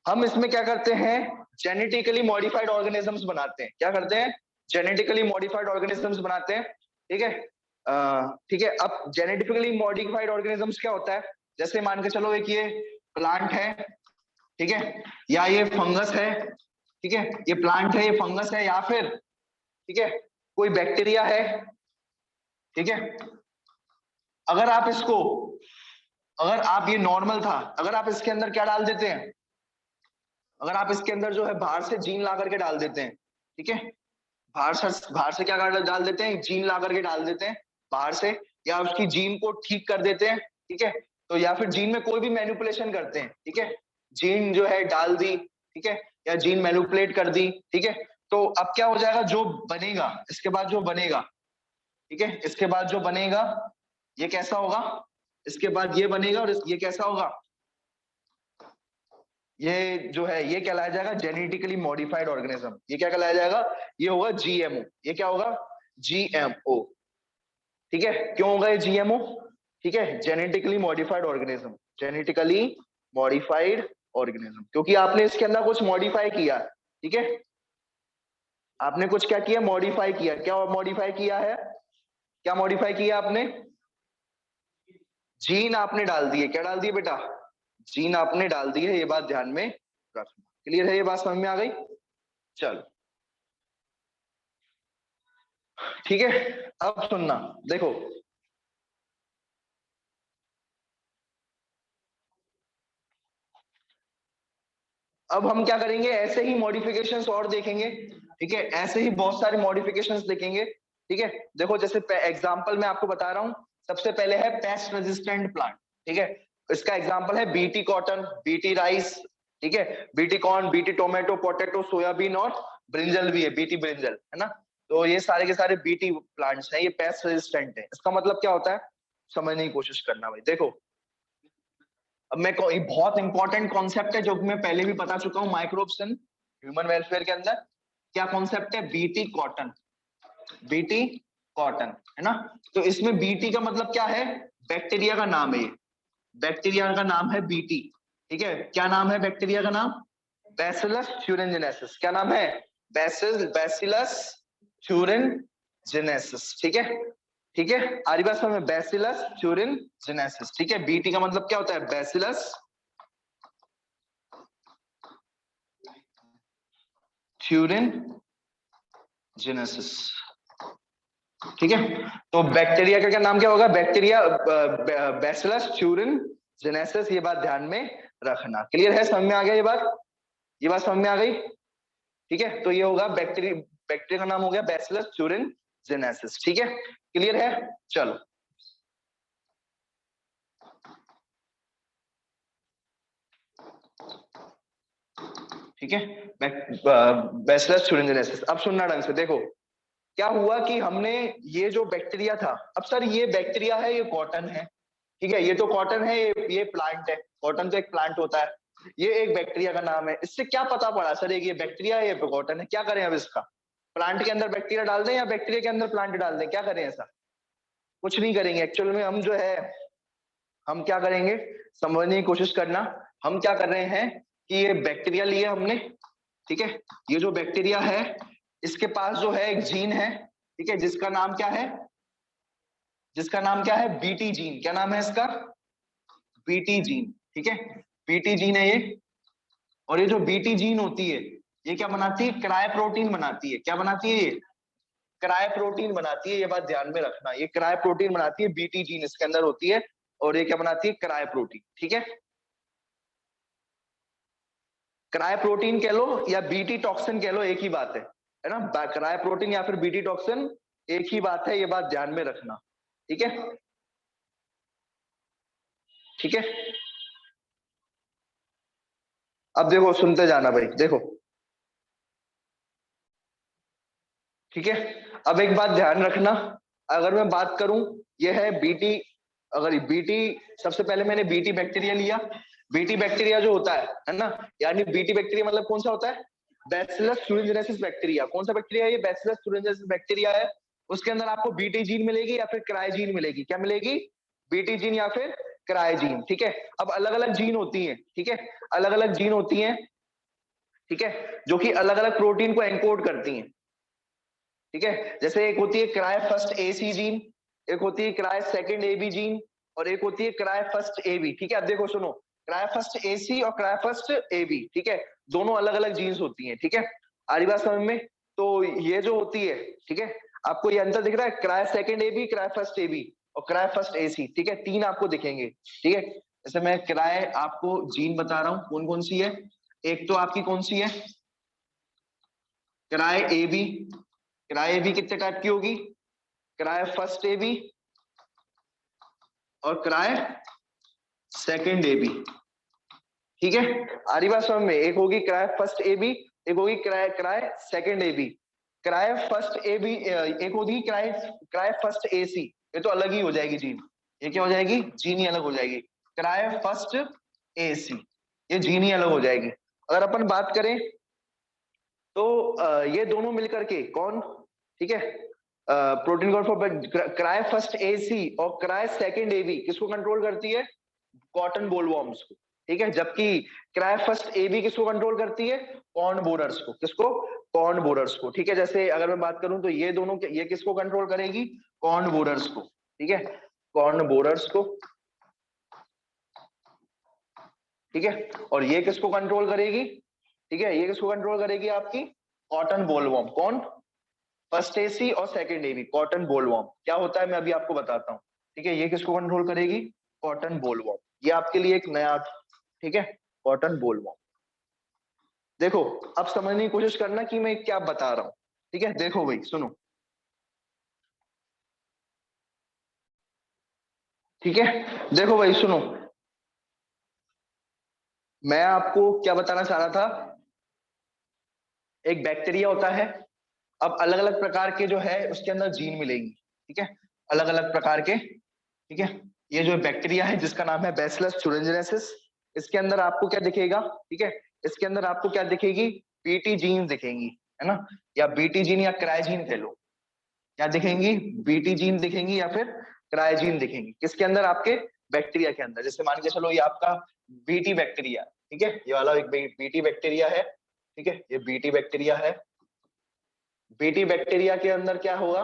हम इसमें क्या करते हैं, जेनेटिकली मॉडिफाइड ऑर्गेनिजम्स बनाते हैं। क्या करते हैं? जेनेटिकली मॉडिफाइड ऑर्गेनिजम्स बनाते हैं। ठीक है, ठीक है, अब जेनेटिकली मॉडिफाइड ऑर्गेनिजम्स क्या होता है? जैसे मान के चलो एक ये प्लांट है, ठीक है, या ये फंगस है, ठीक है, ये प्लांट है, ये फंगस है, या फिर ठीक है कोई बैक्टीरिया है। ठीक है, अगर आप इसको, अगर आप ये नॉर्मल था, अगर आप इसके अंदर क्या डाल देते हैं, अगर आप इसके अंदर जो है बाहर से जीन ला करके डाल देते हैं, ठीक है, बाहर से क्या डाल देते हैं, जीन ला करके डाल देते हैं बाहर से, या उसकी जीन को ठीक कर देते हैं। ठीक है, तो या फिर जीन में कोई भी मैनिपुलेशन करते हैं, ठीक है, जीन जो है डाल दी, ठीक है, या जीन मैनिपुलेट कर दी। ठीक है, तो अब क्या हो जाएगा, जो बनेगा इसके बाद जो बनेगा, ठीक है, इसके बाद जो बनेगा ये कैसा होगा, इसके बाद ये बनेगा और ये कैसा होगा, ये जो है ये कहलाया जाएगा जेनेटिकली मॉडिफाइड ऑर्गेनिज्म। ये क्या कहलाया जाएगा? ये होगा जीएमओ। ये क्या होगा? जीएमओ। ठीक है, क्यों होगा ये जीएमओ? ठीक है, genetically modified organism, genetically modified organism, क्योंकि आपने इसके अंदर कुछ मॉडिफाई किया। ठीक है, आपने कुछ क्या किया, मॉडिफाई किया। क्या मॉडिफाई किया है? क्या मॉडिफाई किया आपने? जीन आपने डाल दिए। क्या डाल दिए बेटा? जीन आपने डाल दी है, ये बात ध्यान में रखना। क्लियर है? ये बात समझ में आ गई? चलो ठीक है, अब सुनना, देखो अब हम क्या करेंगे, ऐसे ही मॉडिफिकेशंस और देखेंगे। ठीक है, ऐसे ही बहुत सारे मॉडिफिकेशंस देखेंगे। ठीक है, देखो जैसे एग्जांपल मैं आपको बता रहा हूं, सबसे पहले है पेस्ट रेजिस्टेंट प्लांट। ठीक है, इसका एग्जांपल है बीटी कॉटन, बीटी राइस, ठीक है, BT corn, BT tomato, potato, soybean और ब्रिंजल भी है, बीटी ब्रिंजल, है ना। तो ये सारे के सारे बीटी प्लांट्स हैं, ये पेस्ट रेजिस्टेंट है। इसका मतलब क्या होता है, समझने की कोशिश करना भाई। देखो अब मैं बहुत इंपॉर्टेंट कॉन्सेप्ट है जो मैं पहले भी बता चुका हूँ माइक्रोब्स इन ह्यूमन वेलफेयर के अंदर। क्या कॉन्सेप्ट है? बीटी कॉटन, बीटी कॉटन, है ना। तो इसमें बीटी का मतलब क्या है? बैक्टीरिया का नाम है ये, बैक्टीरिया का नाम है बीटी। ठीक है, क्या नाम है बैक्टीरिया का नाम? Bacillus thuringiensis. क्या नाम है? Bacillus thuringiensis. ठीक है, ठीक है, आरी बात समझ में, बैसिलस थ्यूरिनजेनेसिस। ठीक है, बीटी का मतलब क्या होता है? Bacillus thuringiensis. ठीक है, तो बैक्टीरिया का क्या नाम क्या होगा? Bacteria bacillus thuringiensis. ये बात ध्यान में रखना। क्लियर है? समझ में आ गया ये बात? ये बात समझ में आ गई? ठीक है, तो ये होगा बैक्टीरिया, बैक्टीरिया का नाम हो गया बैसिलस थ्यूरिनजेनेसिस। ठीक है, क्लियर है? चलो ठीक है, बैसिलस थ्यूरिनजेनेसिस। अब सुनना ढंग से, देखो क्या हुआ कि हमने ये जो बैक्टीरिया था, अब सर ये बैक्टीरिया है, ये कॉटन है, ठीक है, ये तो कॉटन है, ये प्लांट है, कॉटन तो एक प्लांट होता है, ये एक बैक्टीरिया का नाम है। इससे क्या पता पड़ा सर एक ये बैक्टीरिया है, ये कॉटन है? क्या करें अब इसका? प्लांट के अंदर बैक्टीरिया डाल दें या बैक्टीरिया के अंदर प्लांट डाल दें? क्या करें ऐसा? कुछ नहीं करेंगे एक्चुअल में। हम जो है हम क्या करेंगे, समझने की कोशिश करना। हम क्या कर रहे हैं कि ये बैक्टीरिया लिया हमने, ठीक है, ये जो बैक्टीरिया है इसके पास जो है एक जीन है, ठीक है, जिसका नाम क्या है? जिसका नाम क्या है? BT gene. क्या नाम है इसका? BT gene. ठीक है, बीटी जीन है ये, और ये जो बीटी जीन होती है ये क्या बनाती है, क्राय प्रोटीन बनाती है। क्या बनाती है, ये क्राय प्रोटीन बनाती है। ये बात ध्यान में रखना, ये क्राय प्रोटीन बनाती है, बीटी जीन इसके अंदर होती है, और ये क्या बनाती है, क्राय प्रोटीन। ठीक है, क्राय प्रोटीन कह लो या बीटी टॉक्सिन कह लो, एक ही बात है ना। क्राय प्रोटीन या फिर बीटी टॉक्सिन एक ही बात है, ये बात ध्यान में रखना। ठीक है, ठीक है। अब देखो, सुनते जाना भाई, देखो। ठीक है, अब एक बात ध्यान रखना, अगर मैं बात करूं, ये है बीटी, अगर बीटी, सबसे पहले मैंने बीटी बैक्टीरिया लिया। बीटी बैक्टीरिया जो होता है ना, यानी बीटी बैक्टीरिया मतलब कौन सा होता है, बैसिलस thuringiensis बैक्टीरिया। कौन सा बैक्टीरिया है ये, बैसिलस thuringiensis बैक्टीरिया है। उसके अंदर आपको बीटी जीन मिलेगी या फिर क्राइजीन मिलेगी। क्या मिलेगी, बीटी जीन या फिर क्राइजीन। ठीक है, अब अलग अलग जीन होती है, ठीक है, अलग अलग जीन होती है, ठीक है, जो कि अलग अलग प्रोटीन को एनकोड करती हैं। ठीक है, जैसे एक होती है क्राय फर्स्ट एसी जीन, एक होती है क्राय सेकंड एबी जीन, और एक होती है क्राय फर्स्ट एबी। ठीक है, अब देखो सुनो, क्राय फर्स्ट एसी और क्राय फर्स्ट एबी, ठीक है, दोनों अलग अलग जीन्स होती हैं। ठीक है, आ रही बात समझ में। तो ये जो होती है, ठीक है, आपको ये अंतर दिख रहा है, cry second AB, cry first AB और क्राय फर्स्ट एसी। ठीक है, तीन आपको दिखेंगे। ठीक है, जैसे मैं क्राय आपको जीन बता रहा हूं कौन कौन सी है। एक तो आपकी कौन सी है, क्राय एबी। क्राय एबी कितने टाइप की होगी, क्राय फर्स्ट एबी और क्राय सेकंड एबी। ठीक है, आ रही बात समझ में। एक होगी क्राय फर्स्ट एबी, एक होगी cry cry second AB. Cry first AB एक होगी क्राय क्राय फर्स्ट एसी, ये तो अलग ही हो जाएगी जीन। ये क्या हो जाएगी, जीन ही अलग हो जाएगी। क्राय फर्स्ट एसी, ये जीन ही अलग हो जाएगी। अगर अपन बात करें तो ये दोनों मिलकर के कौन, ठीक है, protein call for cry first AC और क्राय सेकंड एबी किसको कंट्रोल करती है, कॉटन बोलवॉर्म्स को। ठीक है, जबकि क्राय फर्स्ट एबी किसको कंट्रोल करती है, कॉर्न बोरर्स को। किसको, कॉर्न बोरर्स को। ठीक है, जैसे अगर मैं बात करूं तो ये दोनों, ये किसको कंट्रोल करेगी, कॉर्न बोरर्स को। ठीक है, कॉर्न बोरर्स को। ठीक है, और ये किसको कंट्रोल करेगी, ठीक है, ये किसको कंट्रोल करेगी, आपकी कॉटन बोलवॉर्म। कौन, फर्स्ट एसी और सेकंड एबी, कॉटन बोलवॉर्म क्या होता है मैं अभी आपको बताता हूँ। ठीक है, ये किसको कंट्रोल करेगी, कॉटन बोलवॉर्म। ये आपके लिए एक नया, ठीक है, कॉटन बोलवॉर्म। देखो, अब समझने की कोशिश करना कि मैं क्या बता रहा हूं। ठीक है, देखो भाई सुनो, ठीक है, देखो भाई सुनो, मैं आपको क्या बताना चाह रहा था। एक बैक्टीरिया होता है, अब अलग अलग प्रकार के जो है उसके अंदर जीन मिलेंगी। ठीक है, अलग अलग प्रकार के। ठीक है, ये जो बैक्टीरिया है जिसका नाम है बैसिलस thuringiensis, इसके अंदर आपको क्या दिखेगा, ठीक है, इसके अंदर आपको क्या दिखेगी, बीटी जीन दिखेंगी, है ना, या बीटी जीन या क्राइजीन कह लो। क्या दिखेंगी, बीटी जीन दिखेंगी या फिर क्राइजीन दिखेंगी, किसके अंदर, आपके बैक्टीरिया के अंदर। जैसे मान के चलो ये आपका बीटी बैक्टीरिया, ठीक है, ये वाला एक बीटी बैक्टीरिया है। ठीक है, ये बीटी बैक्टीरिया है। बीटी बैक्टीरिया के अंदर क्या होगा,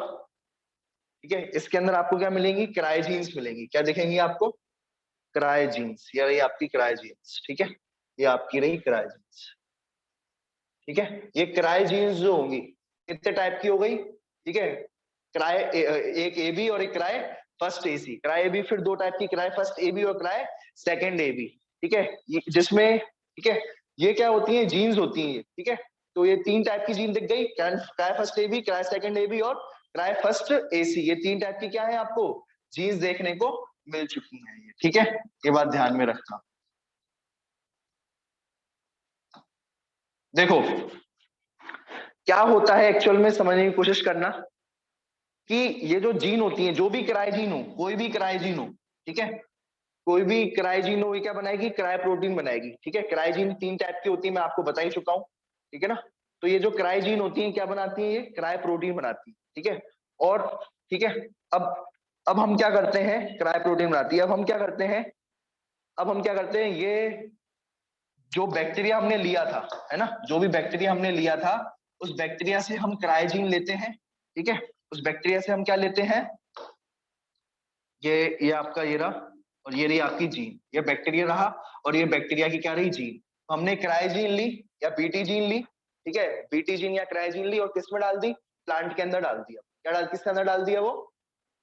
ठीक है, इसके अंदर आपको क्या मिलेंगी, क्राइजीन्स मिलेंगी। क्या दिखेंगी आपको, क्राइजीन्स, ये रही आपकी क्राइजीन्स। ठीक है, ये आपकी रही क्राइजीन्स। ठीक है, ये क्राइजीन्स जो होंगी कितने टाइप की हो गई, ठीक है, क्राय एक एबी और एक cry first AC. Cry AB फिर दो टाइप की, क्राय फर्स्ट एबी और क्राय सेकंड एबी। ठीक है, जिसमें, ठीक है, ये क्या होती है, जीन्स होती हैं। ठीक है, तो ये तीन टाइप की जीन दिख गई, cry first AB, cry second AB और क्राय फर्स्ट एसी। ये तीन टाइप की क्या है, आपको जीन्स देखने को मिल चुकी है ये। ठीक है, ये बात ध्यान में रखना। देखो क्या होता है एक्चुअल में, समझने की कोशिश करना कि ये जो जीन होती है, जो भी क्राइजीन हो, कोई भी क्राइजीन हो, ठीक है, कोई भी क्राइजीन हो, ये क्या बनाएगी, क्राई प्रोटीन बनाएगी। ठीक है, क्राइजीन तीन टाइप की होती है, मैं आपको बता ही चुका हूं। ठीक है ना, तो ये जो क्राइजीन होती है क्या बनाती है, ये क्राई प्रोटीन बनाती है। ठीक है, और ठीक है, अब हम क्या करते हैं, क्राई प्रोटीन बनाती है। अब हम क्या करते हैं, अब हम क्या करते हैं, ये जो बैक्टीरिया हमने लिया था, है ना, जो भी बैक्टीरिया हमने लिया था, उस बैक्टीरिया से हम क्राइजीन लेते हैं। ठीक है, उस बैक्टीरिया से हम क्या लेते हैं, ये आपका ये रहा, और ये रही आपकी जीन। ये बैक्टीरिया रहा और ये बैक्टीरिया की क्या रही, जीन। हमने क्राइजीन ली या बीटीजीन ली, ठीक है, बीटीजीन या क्राइजीन ली और किस में डाल दी, प्लांट के अंदर डाल दिया। क्या डाल, किसके अंदर डाल दिया, वो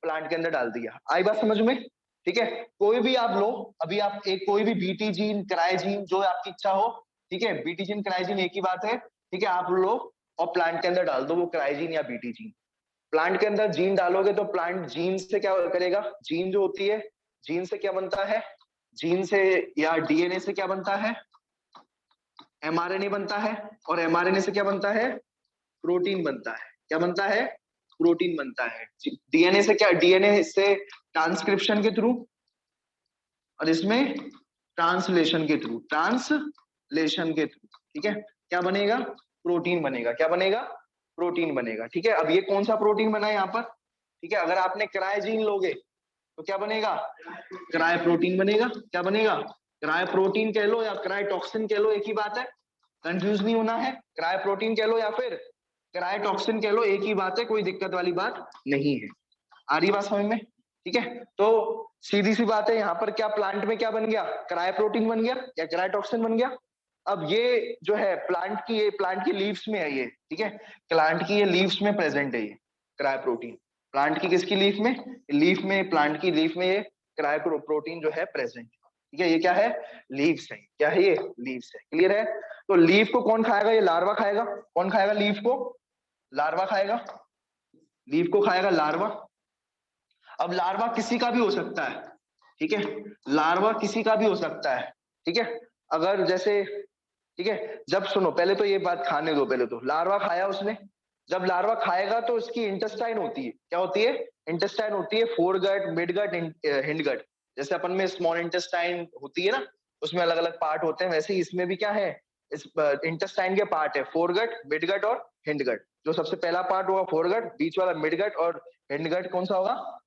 प्लांट के अंदर डाल दिया। आई बात समझ में? ठीक है, कोई भी आप लो, अभी आप एक कोई भी बीटीजीन क्राइजीन जो आपकी इच्छा हो, ठीक है, बीटीजीन क्राइजीन एक ही बात है, ठीक है, आप लो और प्लांट के अंदर डाल दो वो क्राइजीन या बीटीजीन। प्लांट के अंदर जीन डालोगे तो प्लांट जीन से क्या करेगा, जीन जो होती है, जीन से क्या बनता है, जीन से या डीएनए से क्या बनता है, एमआरएनए बनता है, और एमआरएनए से क्या बनता है, प्रोटीन बनता है। क्या बनता है, प्रोटीन बनता है। डीएनए से क्या, डीएनए से ट्रांसक्रिप्शन के थ्रू, और इसमें ट्रांसलेशन के थ्रू, ट्रांसलेशन के थ्रू, ठीक है, क्या बनेगा, प्रोटीन बनेगा। क्या बनेगा, प्रोटीन बनेगा। ठीक है, अब ये कौन सा प्रोटीन बना है यहाँ पर, ठीक है, अगर आपने क्रायोजीन लोगे तो क्या बनेगा, क्रायो प्रोटीन बनेगा। क्या बनेगा, क्रायो प्रोटीन कह लो या क्रायोटॉक्सिन कह लो, एक ही बात है, कंफ्यूज नहीं होना है। क्रायो प्रोटीन कह लो या फिर क्रायोटॉक्सिन कह लो, एक ही बात है, कोई दिक्कत वाली बात नहीं है। आ रही बात समझ में? ठीक है, तो सीधी सी बात है, यहाँ पर क्या प्लांट में क्या बन गया, क्रायो प्रोटीन बन गया या क्रायोटॉक्सिन बन गया। अब ये जो है प्लांट की, ये प्लांट की लीव्स में है ये, ठीक है, प्लांट की ये लीव्स में प्रेजेंट है ये क्रायो प्रोटीन। प्लांट की किसकी लीफ में, लीफ में, प्लांट की लीफ में ये क्रायो प्रोटीन जो है प्रेजेंट। ठीक है, ये क्या है, लीव्स है। क्या है ये, लीव्स है। क्लियर है? तो लीफ को कौन खाएगा, ये लार्वा खाएगा। कौन खाएगा लीफ को, लार्वा खाएगा। लीफ को खाएगा लार्वा। अब लार्वा किसी का भी हो सकता है, ठीक है, लार्वा किसी का भी हो सकता है। ठीक है, अगर जैसे, ठीक है, जब सुनो पहले तो ये बात खाने दो, पहले तो लार्वा खाया उसने, जब लार्वा खाएगा तो उसकी इंटेस्टाइन होती है। क्या होती है, इंटेस्टाइन होती है, फोरगट, मिडगट, हिंडगट। जैसे अपन में स्मॉल इंटेस्टाइन होती है ना, उसमें अलग अलग पार्ट होते हैं, वैसे ही इसमें भी क्या है, इस इंटेस्टाइन के पार्ट है, फोरगट, मिडगट और हिंडगट। जो सबसे पहला पार्ट होगा फोरगट, बीच वाला मिडगट, और हिंडगट कौन सा होगा,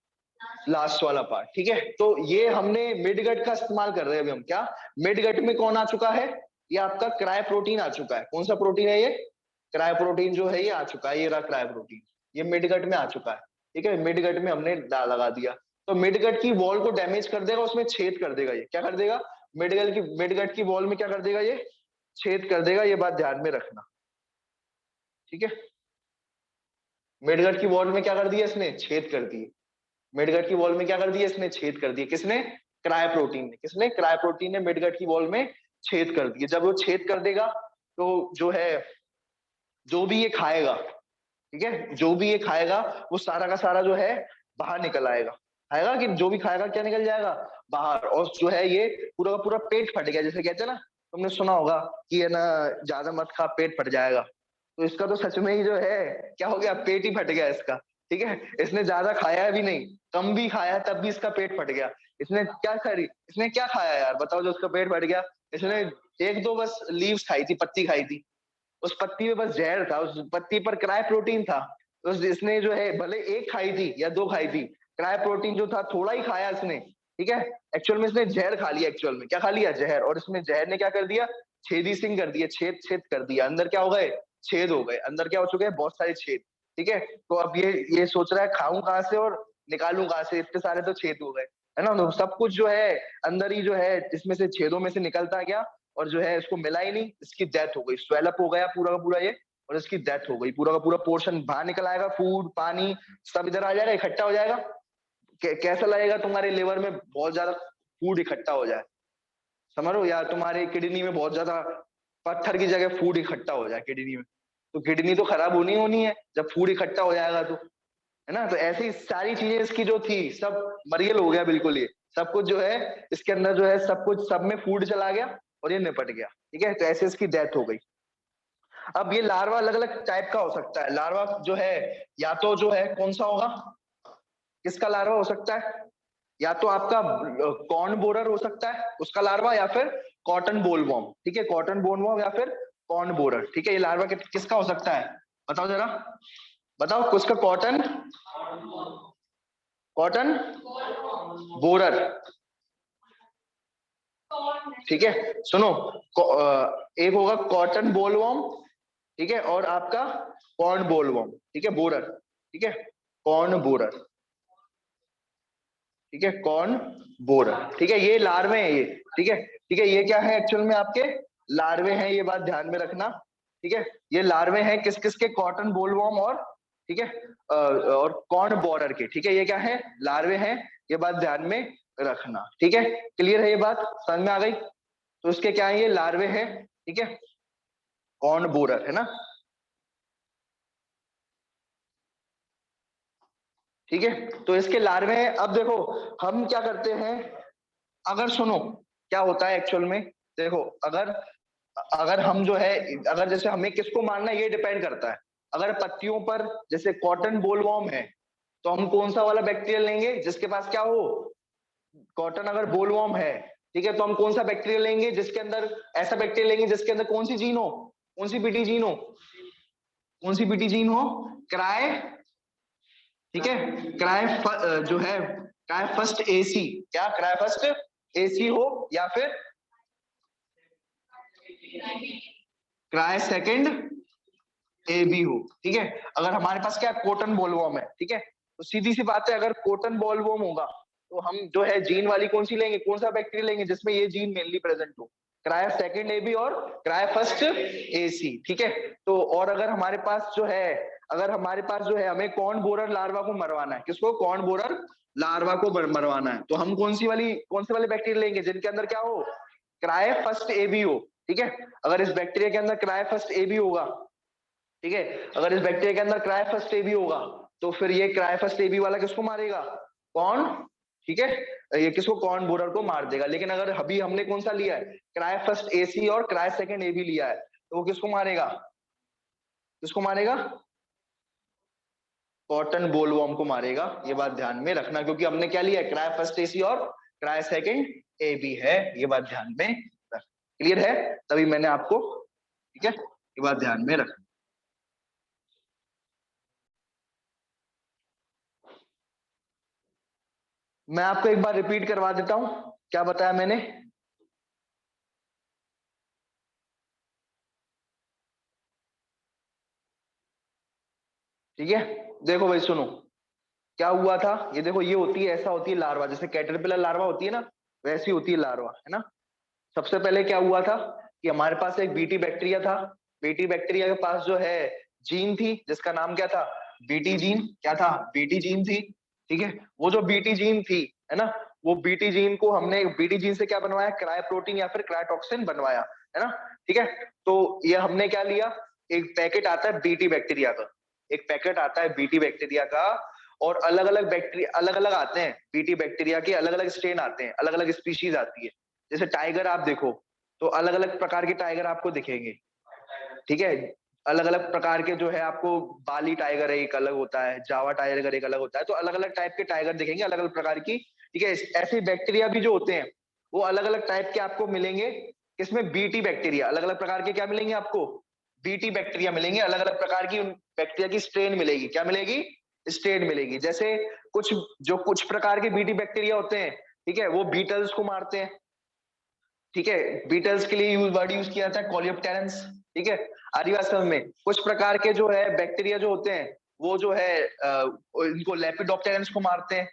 लास्ट वाला पार्ट। ठीक है, तो ये हमने मिडगट का इस्तेमाल कर रहे हैं अभी हम। क्या, मिडगट में कौन आ चुका है, ये आपका क्रायो प्रोटीन आ चुका है। कौन सा प्रोटीन है ये, क्रायो प्रोटीन जो है ये आ चुका है, ये रहा क्रायो प्रोटीन, ये मिडगट में आ चुका है। ठीक है, मिडगट में हमने लगा दिया, तो मिडगट की वॉल को डैमेज कर देगा, उसमें छेद कर देगा। ये क्या कर देगा, मिडगट की वॉल में क्या कर देगा, ये छेद कर देगा। ये बात ध्यान में रखना। ठीक है, मिडगट की वॉल में क्या कर दिया इसने, छेद कर दिए। मिडगट की वॉल में क्या कर दिया इसने, छेद कर दिए। किसने, क्रायो प्रोटीन ने। किसने, क्रायो प्रोटीन ने मिडगट की वॉल में छेद कर दिए। जब वो छेद कर देगा तो जो है, जो भी ये खाएगा, ठीक है, जो भी ये खाएगा वो सारा का सारा जो है बाहर निकल आएगा। खाएगा कि जो भी खाएगा क्या निकल जाएगा, बाहर। और जो है ये पूरा का पूरा पेट फट गया, जैसे कहते हैं ना, तुमने सुना होगा कि है ना, ज्यादा मत खा पेट फट जाएगा। तो इसका तो सच में ही जो है क्या हो गया, पेट ही फट गया इसका। ठीक है, इसने ज्यादा खाया भी नहीं, कम भी खाया तब भी इसका पेट फट गया। इसने क्या खाया यार, बताओ, जो उसका पेट फट गया। इसने एक दो बस लीव्स खाई थी, पत्ती खाई थी, उस पत्ती में बस जहर था, उस पत्ती पर क्रायो प्रोटीन था। तो इसने जो है भले एक खाई थी या दो खाई थी, क्रायो प्रोटीन जो था थोड़ा ही खाया इसने। ठीक है, एक्चुअल में इसने जहर खा लिया, एक्चुअल में क्या खा लिया, जहर। और इसमें जहर ने क्या कर दिया, छेदी सिंह कर दिया, छेद छेद कर दिया। अंदर क्या हो गए, छेद हो गए। अंदर क्या हो चुके हैं, बहुत सारे छेद। ठीक है, तो अब ये सोच रहा है खाऊं कहाँ से और निकालूं कहाँ से, इतने सारे तो छेद हो गए, है ना। तो सब कुछ जो है अंदर ही जो है इसमें से, छेदों में से निकलता गया, और जो है इसको मिला ही नहीं, इसकी डेथ हो गई, स्वेलअप हो गया पूरा का पूरा ये, और इसकी डेथ हो गई। पूरा का पूरा पोर्शन बाहर निकल आएगा, फूड पानी सब इधर आ जाएगा, इकट्ठा हो जाएगा। कैसा लगेगा, तुम्हारे लिवर में बहुत ज्यादा फूड इकट्ठा हो जाए, समझ लो, या तुम्हारे किडनी में बहुत ज्यादा पत्थर की जगह फूड इकट्ठा हो जाए किडनी में, तो किडनी तो खराब होनी होनी है जब फूड इकट्ठा हो जाएगा तो, है ना। तो ऐसी सारी चीजें इसकी जो थी सब मरियल हो गया बिल्कुल। ये सब कुछ जो है इसके अंदर जो है सब कुछ, सब में फूड चला गया और ये निपट गया। ठीक है, तो ऐसे इसकी डेथ हो गई। अब ये लार्वा अलग अलग टाइप का हो सकता है। लार्वा जो है या तो जो है कौन सा होगा, किसका लार्वा हो सकता है, या तो आपका कॉर्न बोरर हो सकता है उसका लार्वा, या फिर कॉटन बोलवॉर्म। ठीक है, कॉटन बोलवॉर्म या फिर कॉर्न बोरर। ठीक है, ये लार्वा किसका हो सकता है, बताओ जरा, बताओ किसका, कॉटन, कॉटन बोरर। ठीक है, सुनो, एक होगा कॉटन बोलवॉर्म, ठीक है, और आपका कॉर्न बोलवॉर्म। ठीक है, बोरर, ठीक है, कॉर्न बोरर, ठीक है, कॉर्न बोरर। ठीक है, ये लार्वे है ये। ठीक है, ठीक है, ये क्या है एक्चुअल में आपके लार्वे हैं, ये बात ध्यान में रखना, ठीक है। ये लार्वे हैं किस किस के, कॉटन बोलवॉर्म और, ठीक है, और कॉर्न बोरर के, ठीक है। ये क्या है, लार्वे हैं, ये बात ध्यान में रखना, ठीक है। क्लियर है ये बात, समझ में आ गई। तो इसके क्या है, ये लार्वे हैं, ठीक है, कॉर्न बोरर, है ना, ठीक है। तो इसके लार्वे हैं। अब देखो हम क्या करते हैं, अगर सुनो क्या होता है एक्चुअल में, देखो अगर अगर हम जो है, अगर जैसे हमें किसको मारना है ये डिपेंड करता है। अगर पत्तियों पर जैसे कॉटन बोलवॉर्म है, तो हम कौन सा वाला बैक्टीरिया लेंगे जिसके पास क्या हो, कॉटन अगर बोलवॉर्म है, ठीक है, तो हम कौन सा बैक्टीरिया लेंगे जिसके अंदर, ऐसा बैक्टीरिया लेंगे जिसके अंदर कौन सी जीन हो, कौन सी बीटी जीन हो, कौन सी बीटी जीन हो, क्राई, ठीक है, जो है क्राई फर्स्ट एसी, क्या क्राई फर्स्ट एसी हो, या फिर क्राई सेकंड ए बी हो, ठीक है। अगर हमारे पास क्या कॉटन बोलवॉर्म है, ठीक है, तो सीधी सी बात है, अगर कॉटन बोलवॉर्म होगा तो हम जो है जीन वाली कौन सी लेंगे, कौन सा बैक्टीरिया लेंगे जिसमें ये जीन मेनली प्रेजेंट हो, क्राई सेकंड ए बी और क्राई फर्स्ट ए सी, ठीक है। तो और अगर हमारे पास जो है, अगर हमारे पास जो है हमें कॉर्न बोरर लार्वा को मरवाना है, किसको, कॉर्न बोरर लार्वा को मरवाना है, तो हम कौन से वाले बैक्टीरिया लेंगे जिनके अंदर क्या हो, क्राई फर्स्ट ए बी हो, ठीक है। अगर इस बैक्टीरिया के अंदर क्राई फर्स्ट ए बी होगा, ठीक है, अगर इस बैक्टीरिया के अंदर क्राइफस्ट एबी होगा, तो फिर ये क्राइफस्ट एबी वाला किसको मारेगा, कौन, ठीक है, ये किसको, कॉर्न बोरर को मार देगा। लेकिन अगर अभी हमने कौन सा लिया है, क्राइफस्ट एसी और क्राई सेकंड एबी लिया है, तो वो किसको मारेगा, किसको मारेगा, कॉटन बोलवॉर्म को मारेगा, ये बात ध्यान में रखना, क्योंकि हमने क्या लिया है, क्राई फर्स्ट एसी और क्राई सेकंड एबी है, ये बात ध्यान में रख। क्लियर है, तभी मैंने आपको, ठीक है, ये बात ध्यान में रखना। मैं आपको एक बार रिपीट करवा देता हूं, क्या बताया मैंने, ठीक है। देखो भाई सुनो, क्या हुआ था, ये देखो, ये होती है, ऐसा होती है लार्वा, जैसे कैटरपिलर लार्वा होती है ना, वैसी होती है लार्वा, है ना। सबसे पहले क्या हुआ था कि हमारे पास एक बीटी बैक्टीरिया था, बीटी बैक्टीरिया के पास जो है जीन थी, जिसका नाम क्या था, बीटी जीन, क्या था, बीटी जीन थी, ठीक है। वो जो बीटी जीन थी, है ना, वो बीटी जीन को हमने बीटी जीन से क्या बनवाया, क्राई प्रोटीन या फिर क्रायोटॉक्सिन बनवाया, है ना, ठीक है। तो ये हमने क्या लिया, एक पैकेट आता है बीटी बैक्टीरिया का, एक पैकेट आता है बीटी बैक्टीरिया का, और अलग अलग बैक्टीरिया अलग अलग आते हैं, बीटी बैक्टीरिया के अलग अलग स्ट्रेन आते हैं, अलग अलग स्पीशीज आती है। जैसे टाइगर आप देखो, तो अलग अलग प्रकार के टाइगर आपको दिखेंगे, ठीक है। अलग अलग प्रकार के जो है आपको, बाली टाइगर एक अलग होता है, जावा टाइगर एक अलग होता है, तो अलग अलग टाइप के टाइगर दिखेंगे, अलग अलग प्रकार की, ठीक है। ऐसे बैक्टीरिया भी जो होते हैं, वो अलग अलग टाइप के आपको मिलेंगे, किसमें, बीटी बैक्टीरिया, अलग अलग प्रकार के क्या मिलेंगे आपको, बीटी बैक्टीरिया मिलेंगे, अलग अलग प्रकार की बैक्टीरिया की स्ट्रेन मिलेगी, क्या मिलेगी, स्ट्रेन मिलेगी। जैसे कुछ प्रकार के बीटी बैक्टीरिया होते हैं, ठीक है, वो बीटल्स को मारते हैं, ठीक है, बीटल्स के लिए वर्ड यूज किया जाता है कॉलियोप्टेरेंस, ठीक है। आदिवासी में कुछ प्रकार के जो है बैक्टीरिया जो होते हैं, वो जो है इनको लेपिडोप्टेरेंस को मारते हैं,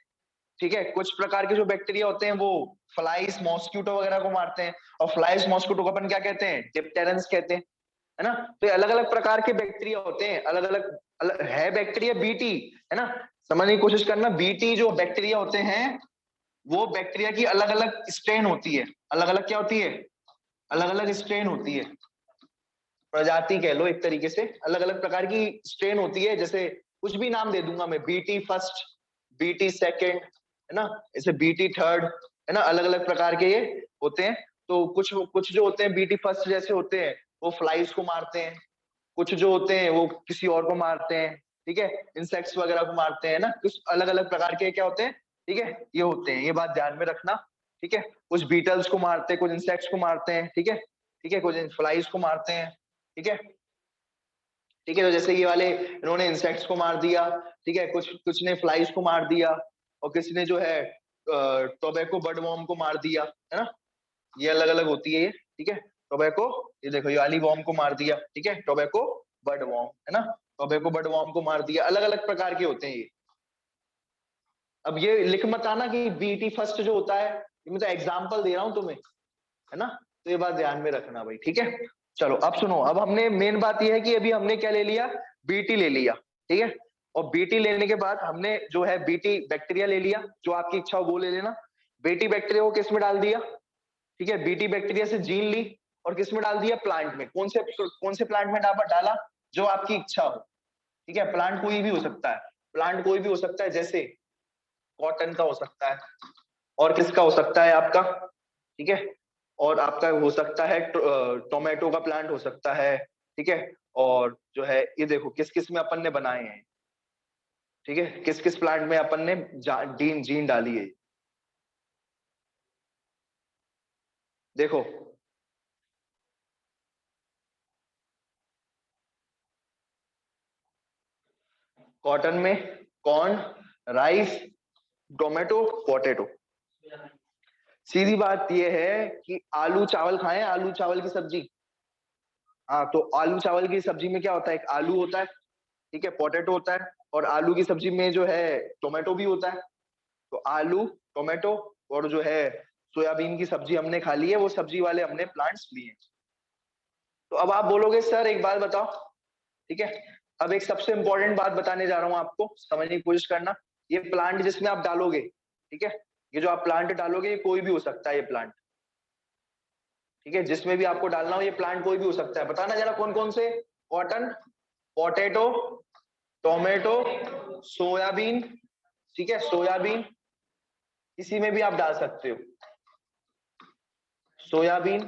ठीक है। कुछ प्रकार के जो बैक्टीरिया होते हैं वो फ्लाइज मॉस्किटो वगैरह को मारते हैं, और फ्लाइज मॉस्किटो को अपन क्या कहते हैं, डिप्टेरेंस कहते हैं, है ना। तो अलग अलग प्रकार के बैक्टीरिया होते हैं, अलग अलग है बैक्टीरिया बीटी, है ना। समझने की कोशिश करना, बीटी जो बैक्टीरिया होते हैं, वो बैक्टीरिया की अलग अलग स्ट्रेन होती है, अलग अलग क्या होती है, अलग अलग स्ट्रेन होती है, प्रजाति कह लो एक तरीके से, अलग अलग प्रकार की स्ट्रेन होती है। जैसे कुछ भी नाम दे दूंगा मैं, बीटी फर्स्ट, बीटी सेकंड, है ना, जैसे बीटी थर्ड, है ना, अलग अलग प्रकार के ये होते हैं। तो कुछ कुछ जो होते हैं बीटी फर्स्ट जैसे होते हैं, वो फ्लाइज को मारते हैं, कुछ जो होते हैं वो किसी और को मारते हैं, ठीक है, इंसेक्ट्स वगैरह को मारते हैं ना, कुछ अलग अलग प्रकार के क्या होते हैं, ठीक है, ये होते हैं, ये बात ध्यान में रखना, ठीक है। कुछ बीटल्स को मारते हैं, कुछ इंसेक्ट्स को मारते हैं, ठीक है, ठीक है, कुछ फ्लाइज को मारते हैं, ठीक है, ठीक है। तो जैसे ये वाले इन्होंने इंसेक्ट्स को मार दिया, ठीक है, कुछ कुछ ने फ्लाइज को मार दिया, और किसी ने जो है टोबैको बर्ड वॉर्म को मार दिया, है ना, ये अलग अलग होती है ये, ठीक है। टोबैको, ये देखो ये वाली वॉर्म को मार दिया, ठीक है, टोबैको बर्ड वॉर्म, है ना, टोबैको बर्ड वॉर्म को मार दिया, अलग अलग प्रकार के होते हैं ये। अब ये लिख मत आना कि बीटी फर्स्ट जो होता है, ये मैं तो एग्जाम्पल दे रहा हूँ तुम्हें, है ना। तो ये बात ध्यान में रखना भाई, ठीक है। चलो अब सुनो, अब हमने मेन बात ये है कि अभी हमने क्या ले लिया, बीटी ले लिया, ठीक है। और बीटी लेने के बाद हमने जो है बीटी बैक्टीरिया ले लिया, जो आपकी इच्छा हो वो ले लेना। बीटी बैक्टीरिया को किस में डाल दिया, ठीक है। बीटी बैक्टीरिया से जीन ली और किस में डाल दिया, प्लांट में। कौन से प्लांट में डाला, जो आपकी इच्छा हो, ठीक है। प्लांट कोई भी हो सकता है, प्लांट कोई भी हो सकता है, जैसे कॉटन का हो सकता है, और किसका हो सकता है आपका, ठीक है। और आपका हो सकता है टोमेटो का प्लांट हो सकता है, ठीक है। और जो है ये देखो किस किस में अपन ने बनाए हैं, ठीक है, किस किस प्लांट में अपन ने जीन डाली है, देखो। कॉटन में कॉर्न, राइस, टोमेटो, पोटैटो। सीधी बात यह है कि आलू चावल खाएं, आलू चावल की सब्जी। हाँ, तो आलू चावल की सब्जी में क्या होता है, एक आलू होता है, ठीक है, पोटैटो होता है, और आलू की सब्जी में जो है टोमेटो भी होता है। तो आलू, टोमेटो और जो है सोयाबीन की सब्जी हमने खा ली है, वो सब्जी वाले हमने प्लांट्स लिए। तो अब आप बोलोगे सर एक बात बताओ, ठीक है। अब एक सबसे इंपॉर्टेंट बात बताने जा रहा हूं आपको, समझने की कोशिश करना। ये प्लांट जिसमें आप डालोगे, ठीक है, ये जो आप प्लांट डालोगे ये कोई भी हो सकता है, ये प्लांट, ठीक है, जिसमें भी आपको डालना हो ये प्लांट कोई भी हो सकता है। बताना जरा कौन कौन से, कॉटन, पोटैटो, टोमेटो, सोयाबीन, ठीक है, सोयाबीन, किसी में भी आप डाल सकते हो, सोयाबीन,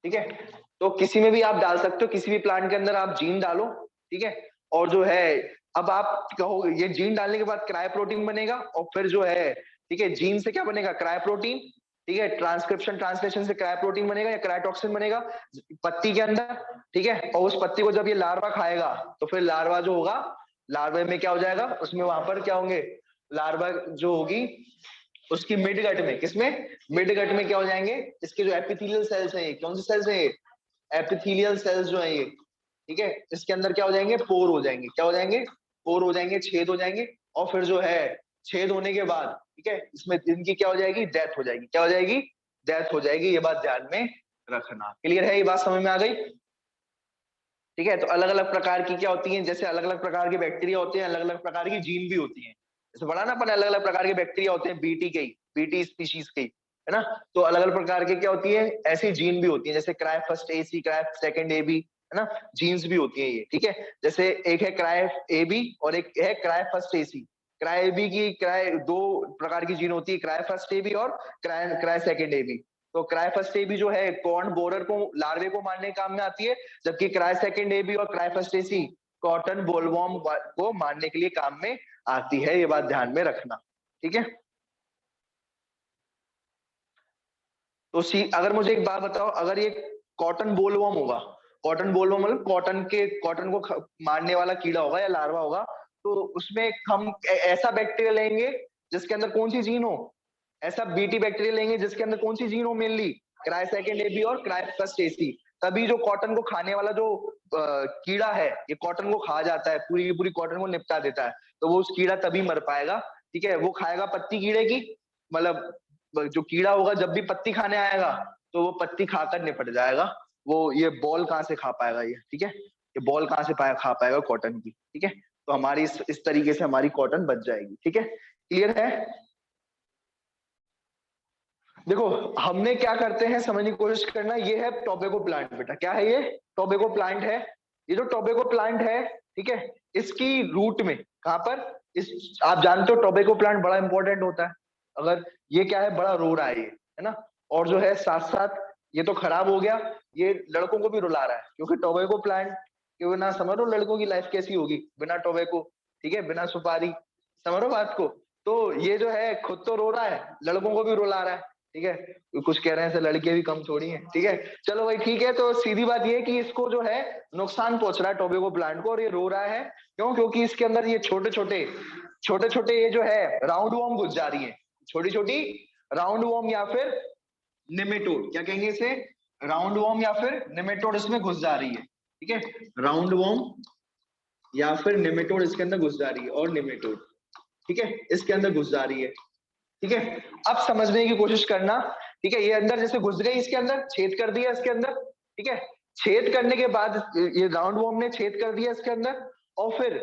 ठीक है। तो किसी में भी आप डाल सकते हो, किसी भी प्लांट के अंदर आप जीन डालो, ठीक है। और जो है अब आप कहोगे ये जीन डालने के बाद क्रायो प्रोटीन बनेगा, और फिर जो है, ठीक है, जीन से क्या बनेगा, क्रायो प्रोटीन, ठीक है। ट्रांसक्रिप्शन ट्रांसलेशन से क्रायो प्रोटीन बनेगा या क्रायोटॉक्सिन बनेगा पत्ती के अंदर, ठीक है। और उस पत्ती को जब ये लार्वा खाएगा, तो फिर लार्वा जो होगा, लार्वे में क्या हो जाएगा, उसमें वहां पर क्या होंगे, लार्वा जो होगी उसकी मिड गट में, किसमें, मिड गट में क्या हो जाएंगे, इसके जो एपिथेलियल सेल्स हैं, कौन से सेल्स हैं, एपिथेलियल सेल्स जो है ये, ठीक है, इसके अंदर क्या हो जाएंगे, पोर हो जाएंगे, क्या हो जाएंगे, पोर हो जाएंगे, छेद हो जाएंगे। और फिर जो है छेद होने के बाद, ठीक है, इसमें इनकी क्या हो जाएगी, डेथ हो जाएगी, क्या हो जाएगी, डेथ हो जाएगी। ये बात ध्यान में रखना। क्लियर है, ये बात समझ में आ गई, ठीक है। तो अलग अलग प्रकार की क्या होती है, जैसे अलग अलग प्रकार के बैक्टीरिया होते हैं, अलग अलग प्रकार की जीन भी होती है। जैसे बड़ा ना अपन, अलग अलग प्रकार के बैक्टीरिया होते हैं, बीटी के, बीटी स्पीशीज के, है ना। तो अलग अलग प्रकार के क्या होती है, ऐसी जीन भी होती है, जैसे cry first A C, cry second A B, है ना, जीन्स भी होती है ये, ठीक है। जैसे एक है क्राई ए बी और एक है cry first A C. Cry A B की, क्राई दो प्रकार की जीन होती है, क्राई फर्स्ट ए बी और cry cry second A B. तो क्राई फर्स्ट ए बी जो है कॉर्न बोरर को, लार्वे को मारने के काम में आती है, जबकि क्राई सेकंड ए बी और cry first A C cotton bollworm को मारने के लिए काम में आती है। ये बात ध्यान में रखना, ठीक है। तो सी, अगर मुझे एक बात बताओ, अगर ये कॉटन बोलवॉर्म होगा, कॉटन बोलवॉर्म मतलब कॉटन को मारने वाला कीड़ा होगा या लार्वा होगा, तो उसमें हम ऐसा बैक्टीरिया लेंगे जिसके अंदर कौन सी जीन हो, ऐसा बीटी बैक्टीरिया लेंगे जिसके अंदर कौन सी जीन हो, मेनली क्राई सेकंड एबी और क्राई फर्स्ट एसी। तभी जो कॉटन को खाने वाला जो कीड़ा है, ये कॉटन को खा जाता है, पूरी की पूरी कॉटन को निपटा देता है, तो वो उस कीड़ा तभी मर पाएगा, ठीक है। वो खाएगा पत्ती कीड़े की, मतलब जो कीड़ा होगा जब भी पत्ती खाने आएगा तो वो पत्ती खाकर निपट जाएगा। वो ये बॉल कहाँ से खा पाएगा ये, ठीक है, ये बॉल कहाँ से खा पाएगा कॉटन की, ठीक है। तो हमारी इस तरीके से हमारी कॉटन बच जाएगी, ठीक है। क्लियर है। देखो हमने क्या करते हैं, समझने की कोशिश करना। ये है टोबैको प्लांट, बेटा क्या है ये, टोबैको प्लांट है। ये जो टोबैको प्लांट है, ठीक है, इसकी रूट में कहां पर, इस, आप जानते हो टोबैको प्लांट बड़ा इंपॉर्टेंट होता है। अगर ये क्या है, बड़ा रो रहा है ये, है ना। और जो है साथ साथ ये तो खराब हो गया, ये लड़कों को भी रुला रहा है, क्योंकि टोबैको प्लांट के बिना समझ लो लड़कों की लाइफ कैसी होगी बिना टोबैको, ठीक है, बिना सुपारी, समझ लो बात को। तो ये जो है खुद तो रो रहा है, लड़कों को भी रुला रहा है, ठीक है। कुछ कह रहे हैं, लड़के भी कम थोड़ी हैं, ठीक है। चलो भाई ठीक है, तो सीधी बात ये है कि इसको जो है नुकसान पहुंच रहा है टोबैको प्लांट को, और ये रो रहा है। क्यों, क्योंकि इसके अंदर ये छोटे छोटे ये जो है राउंड वॉर्म घुस जा रही है, छोटी छोटी राउंड वॉर्म या फिर निमेटोड, क्या कहेंगे इसे, राउंड वॉर्म या फिर निमेटोड इसमें घुस जा रही है, ठीक है। राउंड वॉर्म या फिर निमेटोड इसके अंदर घुस जा रही है, और निमेटोड, ठीक है, इसके अंदर घुस जा रही है, ठीक है। अब समझने की कोशिश करना ठीक है, ये अंदर जैसे घुस गई इसके अंदर, छेद कर दिया इसके अंदर, ठीक है, छेद करने के बाद ये राउंड वॉर्म ने छेद कर दिया इसके अंदर, और फिर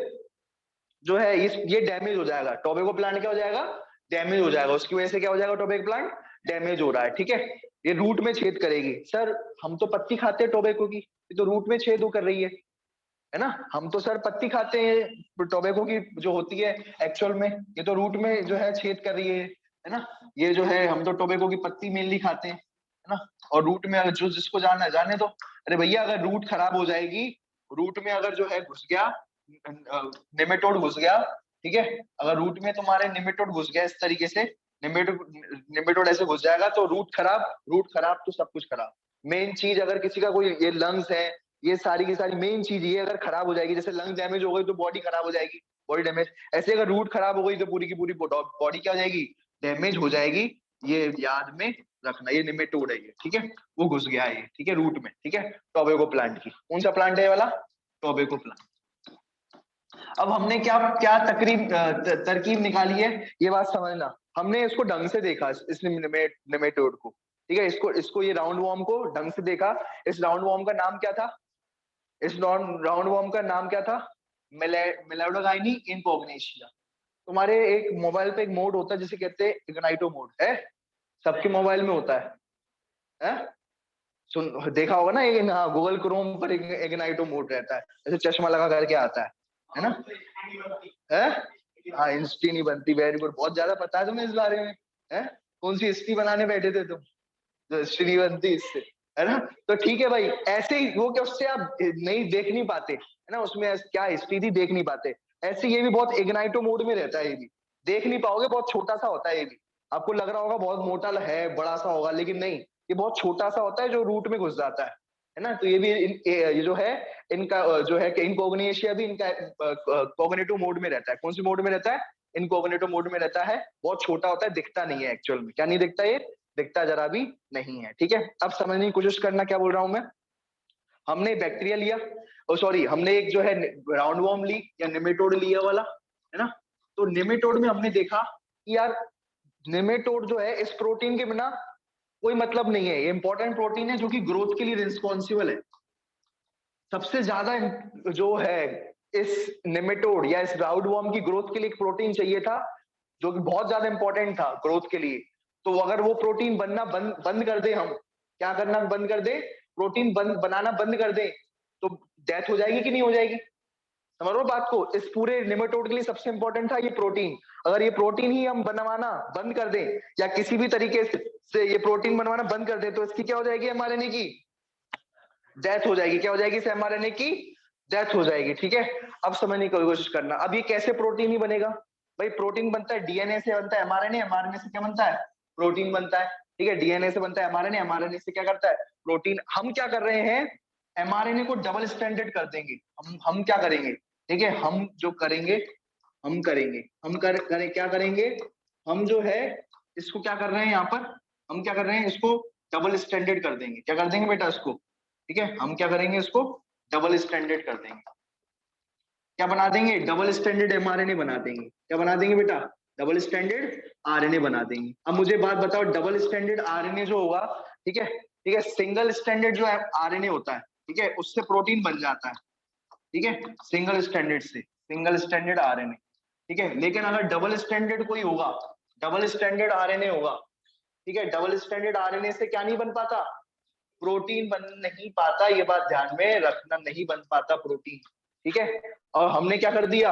जो है ये डैमेज हो जाएगा, टोबैको प्लांट क्या हो जाएगा, डैमेज हो जाएगा, उसकी वजह से क्या हो जाएगा, टोबैको प्लांट डैमेज हो रहा है, ठीक है। ये रूट में छेद करेगी। सर हम तो पत्ती खाते हैं टोबैको की, ये तो रूट में छेद कर रही है ना। हम तो सर पत्ती खाते हैं टोबैको की जो होती है एक्चुअल में, ये तो रूट में जो है छेद कर रही है ना। ये जो है हम तो टोबैको की पत्ती मेनली खाते हैं, है ना। और रूट में अगर जो जिसको जाना है जाने दो। अरे भैया अगर रूट खराब हो जाएगी, रूट में अगर जो है घुस गया नेमेटोड घुस गया, ठीक है, अगर रूट में तुम्हारे नेमेटोड घुस गया इस तरीके से, नेमेटोड ऐसे घुस जाएगा तो रूट खराब तो सब कुछ खराब। मेन चीज अगर किसी का कोई ये लंग्स है, ये सारी की सारी मेन चीज ये अगर खराब हो जाएगी, जैसे लंग डैमेज हो गई तो बॉडी खराब हो जाएगी, बॉडी डैमेज। ऐसे अगर रूट खराब हो गई तो पूरी की पूरी बॉडी क्या हो जाएगी, डैमेज हो जाएगी। ये याद में रखना, ये निमेटोड है ये, ठीक है, वो घुस गया है ये, ठीक है, रूट में, ठीक है, टोबैको प्लांट की। कौन सा प्लांट है ये वाला, टोबैको प्लांट। अब हमने क्या क्या तरकीब निकाली है, ये बात समझना। हमने इसको ढंग से देखा, इस निमेटोड को, ठीक है, इसको इसको ये राउंड वॉर्म को ढंग से देखा। इस राउंड वॉर्म का नाम क्या था, इस राउंड वॉर्म का नाम क्या था, मेलाडोगाइनी इनपोग्नेशिया। तुम्हारे एक मोबाइल पे एक मोड होता है जिसे कहते हैं इग्नाइटो मोड, है सबके मोबाइल में होता है? सुन देखा होगा ना, एक हाँ गूगल क्रोम पर इग्नाइटो मोड रहता है, जैसे चश्मा लगा करके आता है ना। है हाँ, इंस्टी नहीं बनती, वेरी गुड, बहुत ज्यादा पता है तुम्हें इस बारे में। है कौन सी हिस्ट्री बनाने बैठे थे तुम, जो हिस्ट्री नहीं बनती इससे, है ना। तो ठीक है भाई, ऐसे ही वो क्या उससे आप नहीं देख नहीं पाते, है ना, उसमें क्या हिस्ट्री थी देख नहीं पाते। ऐसे ये भी बहुत इग्नाइटो मोड में रहता है, ये भी देख नहीं पाओगे, बहुत छोटा सा होता है ये भी। आपको लग रहा होगा बहुत मोटा है, बड़ा सा होगा, लेकिन नहीं, ये बहुत छोटा सा होता है जो रूट में घुस जाता है ना। तो ये भी ये जो है इनका जो है इनकॉग्निशिया भी इनका कॉग्निटिव मोड में रहता है। कौन सी मोड में रहता है, इनकॉग्निटिव मोड में रहता है। बहुत छोटा होता है, दिखता नहीं है एक्चुअल में। क्या नहीं दिखता, ये दिखता जरा भी नहीं है, ठीक है। अब समझने की कोशिश करना क्या बोल रहा हूं मैं। हमने बैक्टीरिया लिया, ओ सॉरी, हमने एक जो है राउंड वॉर्म ली या निमेटोड लिया वाला, है ना। तो निमेटोड में हमने देखा कि यार निमेटोड जो है इस प्रोटीन के बिना कोई मतलब नहीं है, ये इंपॉर्टेंट प्रोटीन है जो कि ग्रोथ के लिए रिस्पॉन्सिबल है। सबसे ज्यादा जो है इस नेमेटोड या इस राउंड वॉर्म की ग्रोथ के लिए एक प्रोटीन चाहिए था, जो कि बहुत ज्यादा इंपॉर्टेंट था ग्रोथ के लिए। तो अगर वो प्रोटीन बनना बंद कर दे, हम क्या करना बंद कर दे, प्रोटीन बनाना बंद कर दे, तो डेथ हो जाएगी कि नहीं हो जाएगी। समझ लो बात को, इस पूरे नेमेटोड के लिए सबसे इंपॉर्टेंट था ये प्रोटीन। अगर ये प्रोटीन ही हम बनवाना बंद कर दें या किसी भी तरीके से ये प्रोटीन बनवाना बंद कर दे, तो इसकी क्या हो जाएगी, एमआरएनए की डेथ हो जाएगी। क्या हो जाएगी, इस एमआरएनए की डेथ हो जाएगी, ठीक है। अब समझने की कोशिश करना, अब ये कैसे प्रोटीन ही बनेगा। भाई प्रोटीन बनता है डीएनए से, बनता है एमआरएनए, एमआरएनए से क्या बनता है, प्रोटीन बनता है, ठीक है। डीएनए से बनता है एमआरएनए, एमआरएनए से क्या करता है, प्रोटीन। हम क्या कर रहे हैं, एमआरएनए को डबल स्टैंडर्ड कर देंगे। हम क्या करेंगे, ठीक है, हम जो करेंगे, हम करेंगे, क्या करेंगे, हम जो है इसको क्या कर रहे हैं यहाँ पर, हम क्या कर रहे हैं, इसको डबल स्टैंडर्ड कर देंगे। क्या कर देंगे बेटा इसको, ठीक है, हम क्या करेंगे, इसको डबल स्टैंडर्ड कर देंगे। क्या बना देंगे, डबल स्टैंडर्ड एमआरएनए बना देंगे। क्या बना देंगे बेटा, डबल स्टैंडर्ड आरएनए बना देंगे। अब मुझे बात बताओ, डबल स्टैंडर्ड आरएनए जो होगा, ठीक है, ठीक है, सिंगल स्टैंडर्ड जो आरएनए होता है, ठीक है, उससे प्रोटीन बन जाता है, ठीक है, सिंगल स्टैंडर्ड से, सिंगल स्टैंडर्ड आरएनए, ठीक है। लेकिन अगर डबल स्टैंडर्ड कोई होगा, डबल स्टैंडर्ड आरएनए होगा, ठीक है, डबल स्टैंडर्ड आरएनए से क्या नहीं बन पाता, प्रोटीन बन नहीं पाता। ये बात ध्यान में रखना, नहीं बन पाता प्रोटीन, ठीक है। और हमने क्या कर दिया,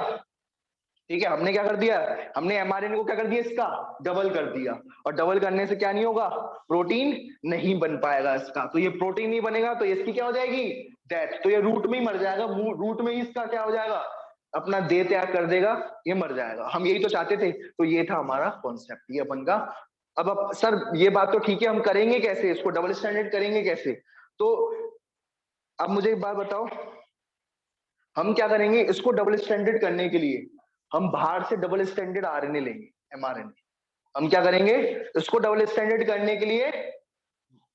ठीक है, हमने क्या कर दिया, हमने एमआरएनए को क्या कर दिया, इसका डबल कर दिया। और डबल करने से क्या नहीं होगा, प्रोटीन नहीं बन पाएगा इसका। तो ये प्रोटीन नहीं बनेगा तो इसकी क्या हो जाएगी, डेथ। तो ये रूट में ही मर जाएगा, रूट में ही इसका क्या हो जाएगा, अपना देह त्याग कर देगा, ये मर जाएगा। हम यही तो चाहते थे। तो ये था हमारा कॉन्सेप्ट, ये अपन का। अब सर ये बात तो ठीक है, हम करेंगे कैसे, इसको डबल स्टैंडर्ड करेंगे कैसे। तो अब मुझे एक बात बताओ, हम क्या करेंगे, इसको डबल स्टैंडर्ड करने के लिए हम बाहर से डबल स्टैंडर्ड आरएनए लेंगे, एमआरएनए। हम क्या करेंगे, इसको डबल स्टैंडर्ड करने के लिए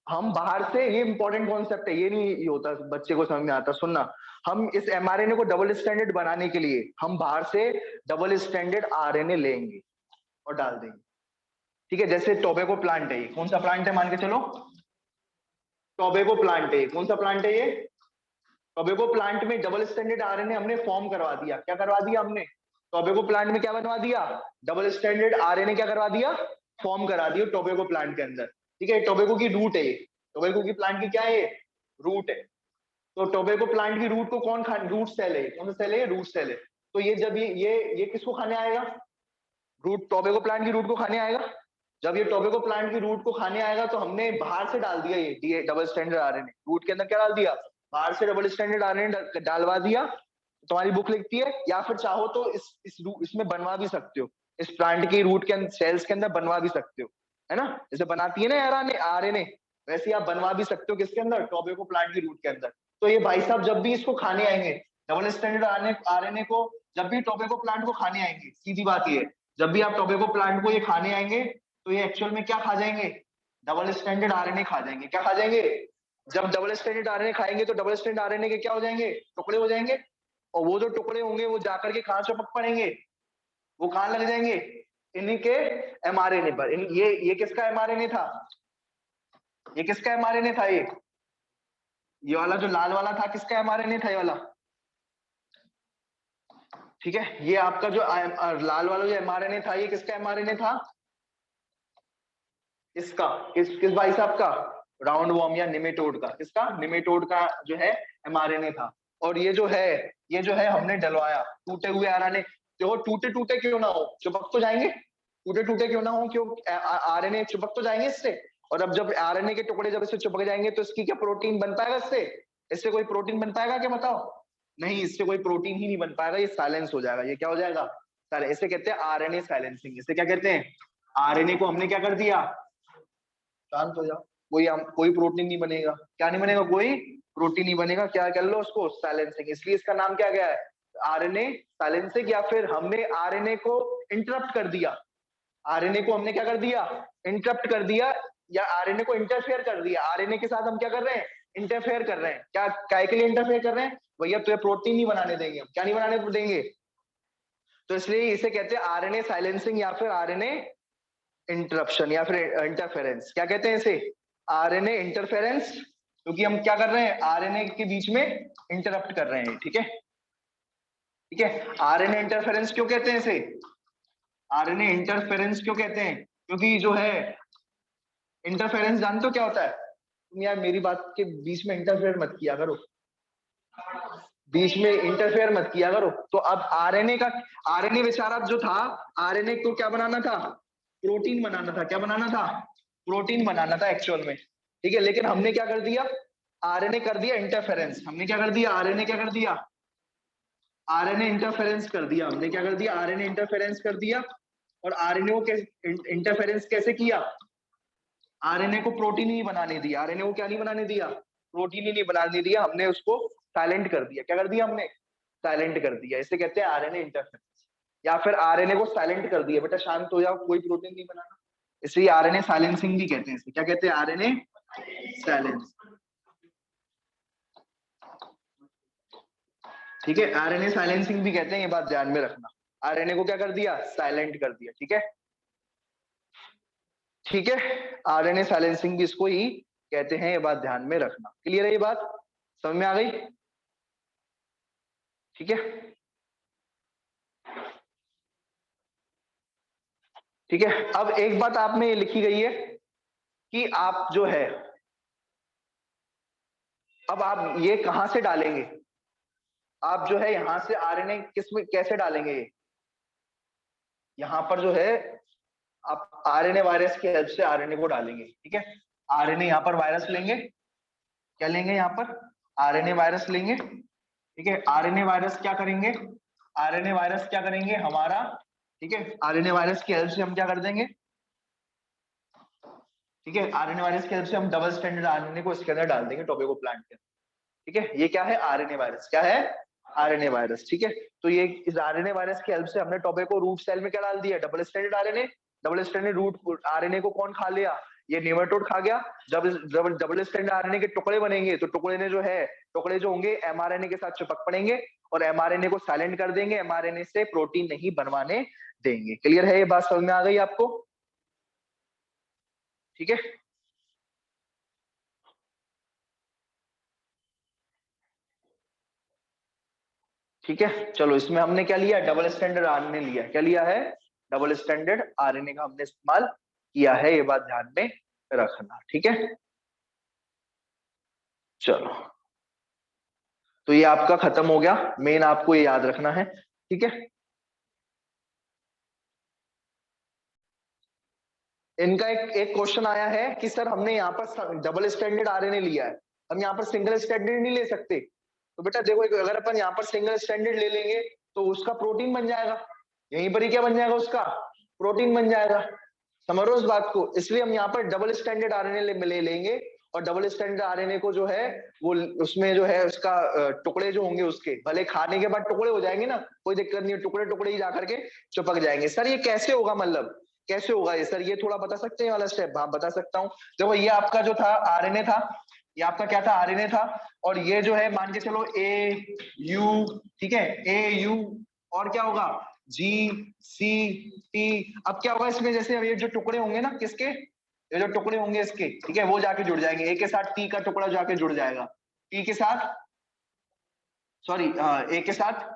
हम बाहर से, ये इंपॉर्टेंट कॉन्सेप्ट है, ये नहीं ये होता बच्चे को समझ में आता, सुनना। हम इस एमआरएनए को डबल स्टैंडर्ड बनाने के लिए हम बाहर से डबल स्टैंडर्ड आरएनए लेंगे और डाल देंगे, ठीक है, जैसे टोबैको प्लांट है, कौन सा प्लांट है मान के चलो, टोबैको प्लांट है, कौन सा प्लांट है ये, टोबैको प्लांट में डबल स्टैंडर्ड आरएनए हमने फॉर्म करवा दिया, क्या करवा दिया हमने, टोबैको प्लांट में क्या बनवा दिया, डबल स्टैंडर्ड आरएनए क्या करवा दिया, फॉर्म करा दिया टोबैको प्लांट के अंदर। ठीक है, टोबैको की रूट है, टोबैको की प्लांट की क्या है, रूट है। तो टोबैको प्लांट की रूट को कौन खा, रूट सेल है, कौन सा सेल है, रूट सेल है। तो ये जब ये किसको खाने आएगा, रूट, टोबैको प्लांट की रूट को खाने आएगा। जब ये टोबैको प्लांट की रूट को खाने आएगा तो हमने बाहर से डाल दिया ये डबल स्टैंडर्ड आरएनए, रूट के अंदर क्या डाल दिया, बाहर से डबल स्टैंडर्ड आरएनए डालवा दिया। तुम्हारी बुक लिखती है, या फिर चाहो तो इसमें बनवा भी सकते हो, इस प्लांट की रूट के अंदर, सेल्स के अंदर बनवा भी सकते हो, है ना, जैसे बनाती है ना आरएनए, वैसे ही आप बनवा भी सकते हो किसके अंदर, टोबैको प्लांट की रूट के अंदर। तो ये भाई साहब जब भी इसको खाने आएंगे, डबल स्टैंडर्ड आरएनए को जब भी टोबैको प्लांट को खाने आएंगे, सीधी बात ये, जब भी आप टोबैको प्लांट को ये खाने आएंगे तो ये एक्चुअल में क्या खा जाएंगे, डबल स्टैंडर्ड आरएनए खा जाएंगे। क्या खा जाएंगे, जब डबल स्टैंडर्ड आरएनए खाएंगे तो डबल स्टैंडर्ड आरएनए के क्या हो जाएंगे, टुकड़े हो जाएंगे, और वो जो टुकड़े होंगे वो जाकर के कहां चिपक पड़ेंगे, वो कहां लग जाएंगे, इन्हीं के एमआरएनए पर। ये किसका एमआरएनए था, ये किसका एमआरएनए था, ये वाला जो लाल वाला था किसका एमआरएनए था, ये वाला, ठीक है, ये आपका जो लाल वाला जो एमआरएनए था ये किसका एमआरएनए था, इसका, किस भाई साहब का, राउंड वॉर्म या निमेटोड का, किसका, निमेटोड का जो है एमआरएनए था। और ये जो है हमने डलवाया टूटे हुए आरएनए, जो टूटे टूटे क्यों ना हो, चिपक तो जाएंगे, टूटे टूटे क्यों ना हो, क्यों, आरएनए चिपक तो जाएंगे इससे। और अब जब आरएनए के टुकड़े जब इससे चिपक जाएंगे तो इसकी क्या प्रोटीन बन पाएगा, इससे इससे कोई प्रोटीन बन पाएगा क्या, बताओ, नहीं, इससे कोई प्रोटीन ही नहीं बन पाएगा, ये साइलेंस हो जाएगा, ये क्या हो जाएगा, इसे कहते हैं आरएनए साइलेंसिंग, इसे क्या कहते हैं, आरएनए को हमने क्या कर दिया, शांत हो जाओ, कोई प्रोटीन नहीं बनेगा, क्या नहीं बनेगा, कोई प्रोटीन नहीं बनेगा, क्या कर लो उसको, साइलेंसिंग, इसलिए इसका नाम क्या गया है, आरएनए साइलेंसिंग। या फिर हमने आरएनए को इंटरप्ट कर दिया, आरएनए को हमने क्या कर दिया, इंटरप्ट कर दिया, या आरएनए को इंटरफेयर कर दिया, आरएनए के साथ हम क्या कर रहे हैं, इंटरफेयर कर रहे हैं, क्या काय के लिए इंटरफेयर कर रहे हैं, भैया तुझे प्रोटीन नहीं बनाने देंगे, हम क्या नहीं बनाने देंगे, तो इसलिए इसे कहते हैं आरएनए साइलेंसिंग या फिर आरएनए इंटरप्शन या फिर इंटरफेरेंस, क्या कहते हैं इसे, आरएनए इंटरफेरेंस, क्योंकि हम क्या कर रहे हैं, आरएनए के बीच में इंटरप्ट कर रहे हैं, ठीक है, ठीक है, आरएनए इंटरफेरेंस क्यों कहते हैं इसे, आरएनए इंटरफेरेंस क्यों कहते हैं, क्योंकि जो है इंटरफेरेंस जानते हो क्या होता है, तुम यार मेरी बात के बीच में इंटरफेयर मत किया करो, बीच में इंटरफेयर मत किया करो। तो अब आरएनए बेचारा जो था, आरएनए को क्या बनाना था, प्रोटीन बनाना था, क्या बनाना था, प्रोटीन बनाना था एक्चुअल में, ठीक है, लेकिन हमने क्या कर दिया, आरएनए कर दिया इंटरफेरेंस, हमने क्या कर दिया, आरएनए क्या कर दिया, आरएनए इंटरफेरेंस कर दिया, हमने क्या कर दिया, आरएनए इंटरफेरेंस कर दिया। और आरएनए को इंटरफेरेंस कैसे किया, आरएनए को प्रोटीन ही नहीं बनाने दिया, आरएनए को क्या नहीं बनाने दिया, प्रोटीन ही नहीं बनाने दिया, हमने उसको साइलेंट कर दिया, क्या कर दिया हमने, साइलेंट कर दिया, इसे कहते हैं आरएनए इंटरफेरेंस। या फिर आरएनए को साइलेंट कर दिया, बेटा शांत हो जाओ, कोई प्रोटीन नहीं बनाना, इसलिए आरएनए साइलेंसिंग भी कहते हैं इसे, क्या कहते हैं, आरएनए साइलेंस, ठीक है, आरएनए साइलेंसिंग भी कहते हैं, ये बात ध्यान में रखना, आरएनए को क्या कर दिया, साइलेंट कर दिया, ठीक है, ठीक है, आरएनए साइलेंसिंग भी इसको ही कहते हैं, ये बात ध्यान में रखना, क्लियर है ये बात, समझ में आ गई, ठीक है, ठीक है। अब एक बात आप में लिखी गई है कि आप जो है, अब आप ये कहां से डालेंगे, आप जो है यहां से आरएनए किसमें कैसे डालेंगे, यहां पर जो है आप आरएनए वायरस की हेल्प से आरएनए को डालेंगे, ठीक है, आरएनए यहाँ पर वायरस लेंगे, क्या लेंगे यहाँ पर, आरएनए वायरस लेंगे, ठीक है, आरएनए वायरस क्या करेंगे, आरएनए वायरस क्या करेंगे हमारा, ठीक है, आरएनए वायरस की हेल्प से हम क्या कर देंगे, ठीक है, आरएनए वायरस की हेल्प से हम डबल स्टैंडर्ड आरएनए को इसके अंदर डाल देंगे टोबैको प्लांट के, ठीक है, ये क्या है, आरएनए वायरस, क्या है, आरएनए वायरस, ठीक है। तो ये इस आरएनए वायरस की हेल्प से हमने टोबैको रूट सेल में क्या डाल दिया, double standard RNA, double standard root RNA को कौन खा लिया, ये नेमाटोड खा गया। जब डबल स्टैंडर्ड आरएनए के टुकड़े बनेंगे तो टुकड़े ने जो है, टुकड़े जो होंगे एमआरएनए के साथ चिपक पड़ेंगे और एमआरएनए को साइलेंट कर देंगे, एमआरएनए से प्रोटीन नहीं बनवाने देंगे, क्लियर है ये बात, समझ में आ गई आपको, ठीक है। ठीक है, चलो इसमें हमने क्या लिया, डबल स्टैंडर्ड आरएनए लिया। क्या लिया है, डबल स्टैंडर्ड आरएनए का हमने इस्तेमाल किया है, ये बात ध्यान में रखना। ठीक है, चलो तो ये आपका खत्म हो गया, मेन आपको ये याद रखना है। ठीक है, इनका एक एक क्वेश्चन आया है कि सर हमने यहाँ पर डबल स्टैंडर्ड आरएनए लिया है, हम यहाँ पर सिंगल स्टैंडर्ड नहीं ले सकते। तो बेटा देखो, अगर अपन यहाँ पर सिंगल स्टैंडर्ड ले लेंगे तो उसका प्रोटीन बन जाएगा, यहीं पर ही क्या बन जाएगा, उसका प्रोटीन बन जाएगा। समझ रहे हो इस बात को, इसलिए हम यहाँ पर डबल स्टैंडर्ड आरएनए ले लेंगे, और डबल स्टैंडर्ड आरएनए को जो है वो उसमें जो है उसका टुकड़े जो होंगे उसके, भले खाने के बाद टुकड़े हो जाएंगे ना, कोई दिक्कत नहीं है, टुकड़े टुकड़े ही जाकर के चिपक जाएंगे। सर ये कैसे होगा, मतलब कैसे होगा ये सर, ये थोड़ा बता सकते हैं वाला स्टेप? हाँ बता सकता हूँ। देखो ये आपका जो था आरएनए था, ये आपका क्या था, आरएनए था, और ये जो है मान के चलो ए यू, ठीक है, ए यू, और क्या होगा, जी सी टी। अब क्या होगा इसमें, जैसे ये जो टुकड़े होंगे ना किसके, ये जो टुकड़े होंगे इसके, ठीक है, वो जाके जुड़ जाएंगे, ए के साथ टी का टुकड़ा जाके जुड़ जाएगा, टी के साथ, सॉरी ए के साथ,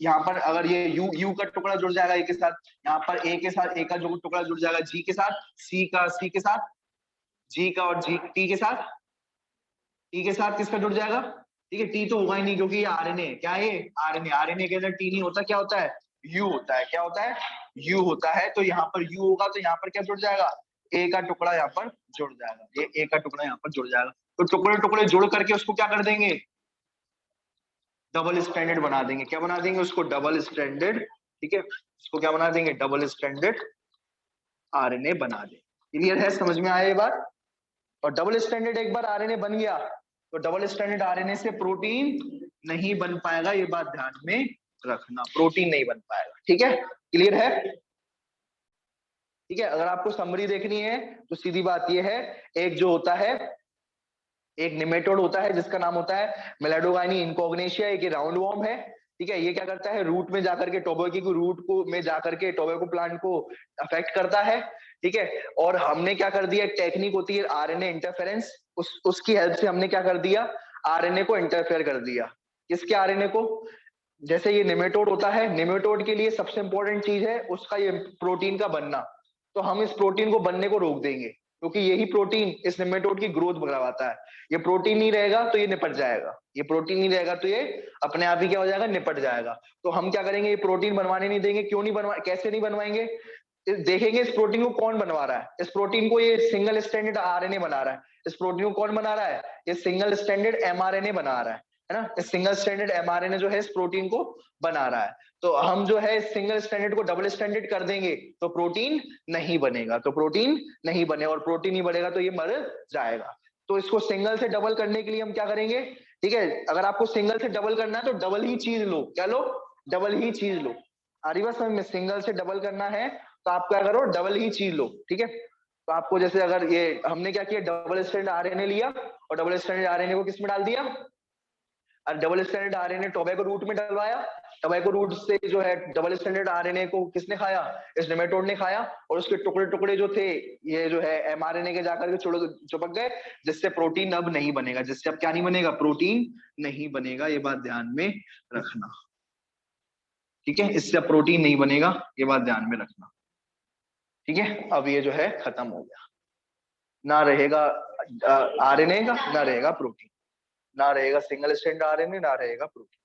यहाँ पर अगर ये यू का टुकड़ा जुड़ जाएगा ए के साथ, यहाँ पर ए के साथ ए का जो टुकड़ा जुड़ जाएगा जी के साथ, सी के साथ, जी का, और जी टी के साथ, टी के साथ किसका जुड़ जाएगा, ठीक है, टी तो होगा ही नहीं क्योंकि ये आरएनए, क्या है ये आरएनए, आरएनए के अंदर टी नहीं होता, क्या होता है, यू होता है, क्या होता है, यू होता है। तो यहाँ पर यू होगा तो यहाँ पर क्या जुड़ जाएगा, ए का टुकड़ा यहाँ पर जुड़ जाएगा, ये ए का टुकड़ा यहाँ पर जुड़ जाएगा। तो टुकड़े टुकड़े जुड़ करके उसको क्या कर देंगे, डबल स्टैंडर्ड बना देंगे। क्या बना देंगे उसको, डबल स्टैंडर्ड। ठीक है, इसको क्या बना देंगे, डबल स्टैंडर्ड आरएनए बना देंगे। क्लियर है, समझ में आया ये बात? और डबल स्टैंडर्ड एक बार आरएनए बन गया तो डबल स्टैंडर्ड आरएनए से प्रोटीन नहीं बन पाएगा, ये बात ध्यान में रखना, प्रोटीन नहीं बन पाएगा। ठीक है, क्लियर है? ठीक है, अगर आपको समरी देखनी है तो सीधी बात ये है, एक जो होता है, एक निमेटोड होता है जिसका नाम होता है मेलाडोगाइनी इनकॉग्नेशिया, एक राउंड वॉर्म है। ठीक है, ये क्या करता है, रूट में जाकर के टोबैको की रूट को में जाकर के टोबैको प्लांट को अफेक्ट करता है। ठीक है, और हमने क्या कर दिया, एक टेक्निक होती है आरएनए इंटरफेरेंस, उसकी हेल्प से हमने क्या कर दिया, आरएनए को इंटरफेयर कर दिया। किसके, आरएनए को? जैसे ये निमेटोड होता है, निमेटोड के लिए सबसे इंपॉर्टेंट चीज है उसका ये प्रोटीन का बनना, तो हम इस प्रोटीन को बनने को रोक देंगे क्योंकि यही प्रोटीन इस निमेटोड की ग्रोथ बढ़ाता है। ये प्रोटीन नहीं रहेगा तो ये निपट जाएगा, ये प्रोटीन नहीं रहेगा तो ये अपने आप ही क्या हो जाएगा, निपट जाएगा। तो हम क्या करेंगे, ये प्रोटीन बनवाने नहीं देंगे। क्यों नहीं बनवा, कैसे नहीं बनवाएंगे, देखेंगे इस प्रोटीन को कौन बनवा रहा है, इस प्रोटीन को ये सिंगल स्टैंडर्ड आरएनए बना रहा है। इस प्रोटीन को कौन बना रहा है, ये सिंगल स्टैंडर्ड एमआरएनए बना रहा है ना, इस सिंगल स्टैंडर्ड एमआरएनए जो है इस प्रोटीन को बना रहा है। तो हम जो है सिंगल स्टैंडर्ड को डबल स्टैंडर्ड कर देंगे तो प्रोटीन नहीं बनेगा, तो प्रोटीन नहीं बनेगा, और प्रोटीन नहीं बनेगा तो ये मर जाएगा। तो इसको सिंगल से डबल करने के लिए हम क्या करेंगे, ठीक है, अगर आपको सिंगल से डबल करना है तो डबल ही चीज लो, क्या लो, डबल ही चीज लो। आरिवा समझ में, सिंगल से डबल करना है तो आप क्या करो, डबल ही चीज लो। ठीक है, तो आपको जैसे अगर ये हमने क्या किया, डबल स्टैंडर्ड आरएनए लिया और डबल स्टैंडर्ड आरएनए को किस में डाल दिया, और double standard RNA tobacco root में डलवाया। टोबैको रूट से जो है डबल स्टैंडर्ड आरएनए को किसने खाया, इस नेमेटोड ने खाया, और उसके टुकड़े टुकड़े जो थे ये जो है एमआरएनए के जाकर के चिपक गए, जिससे प्रोटीन अब नहीं बनेगा, जिससे अब क्या नहीं बनेगा, प्रोटीन नहीं बनेगा। ये बात ध्यान में रखना, ठीक है, इससे अब प्रोटीन नहीं बनेगा, ये बात ध्यान में रखना। ठीक है, अब ये जो है खत्म हो गया, ना रहेगा आरएनए का, ना रहेगा प्रोटीन, ना रहेगा सिंगल स्टैंड आरएनए, ना रहेगा प्रोटीन।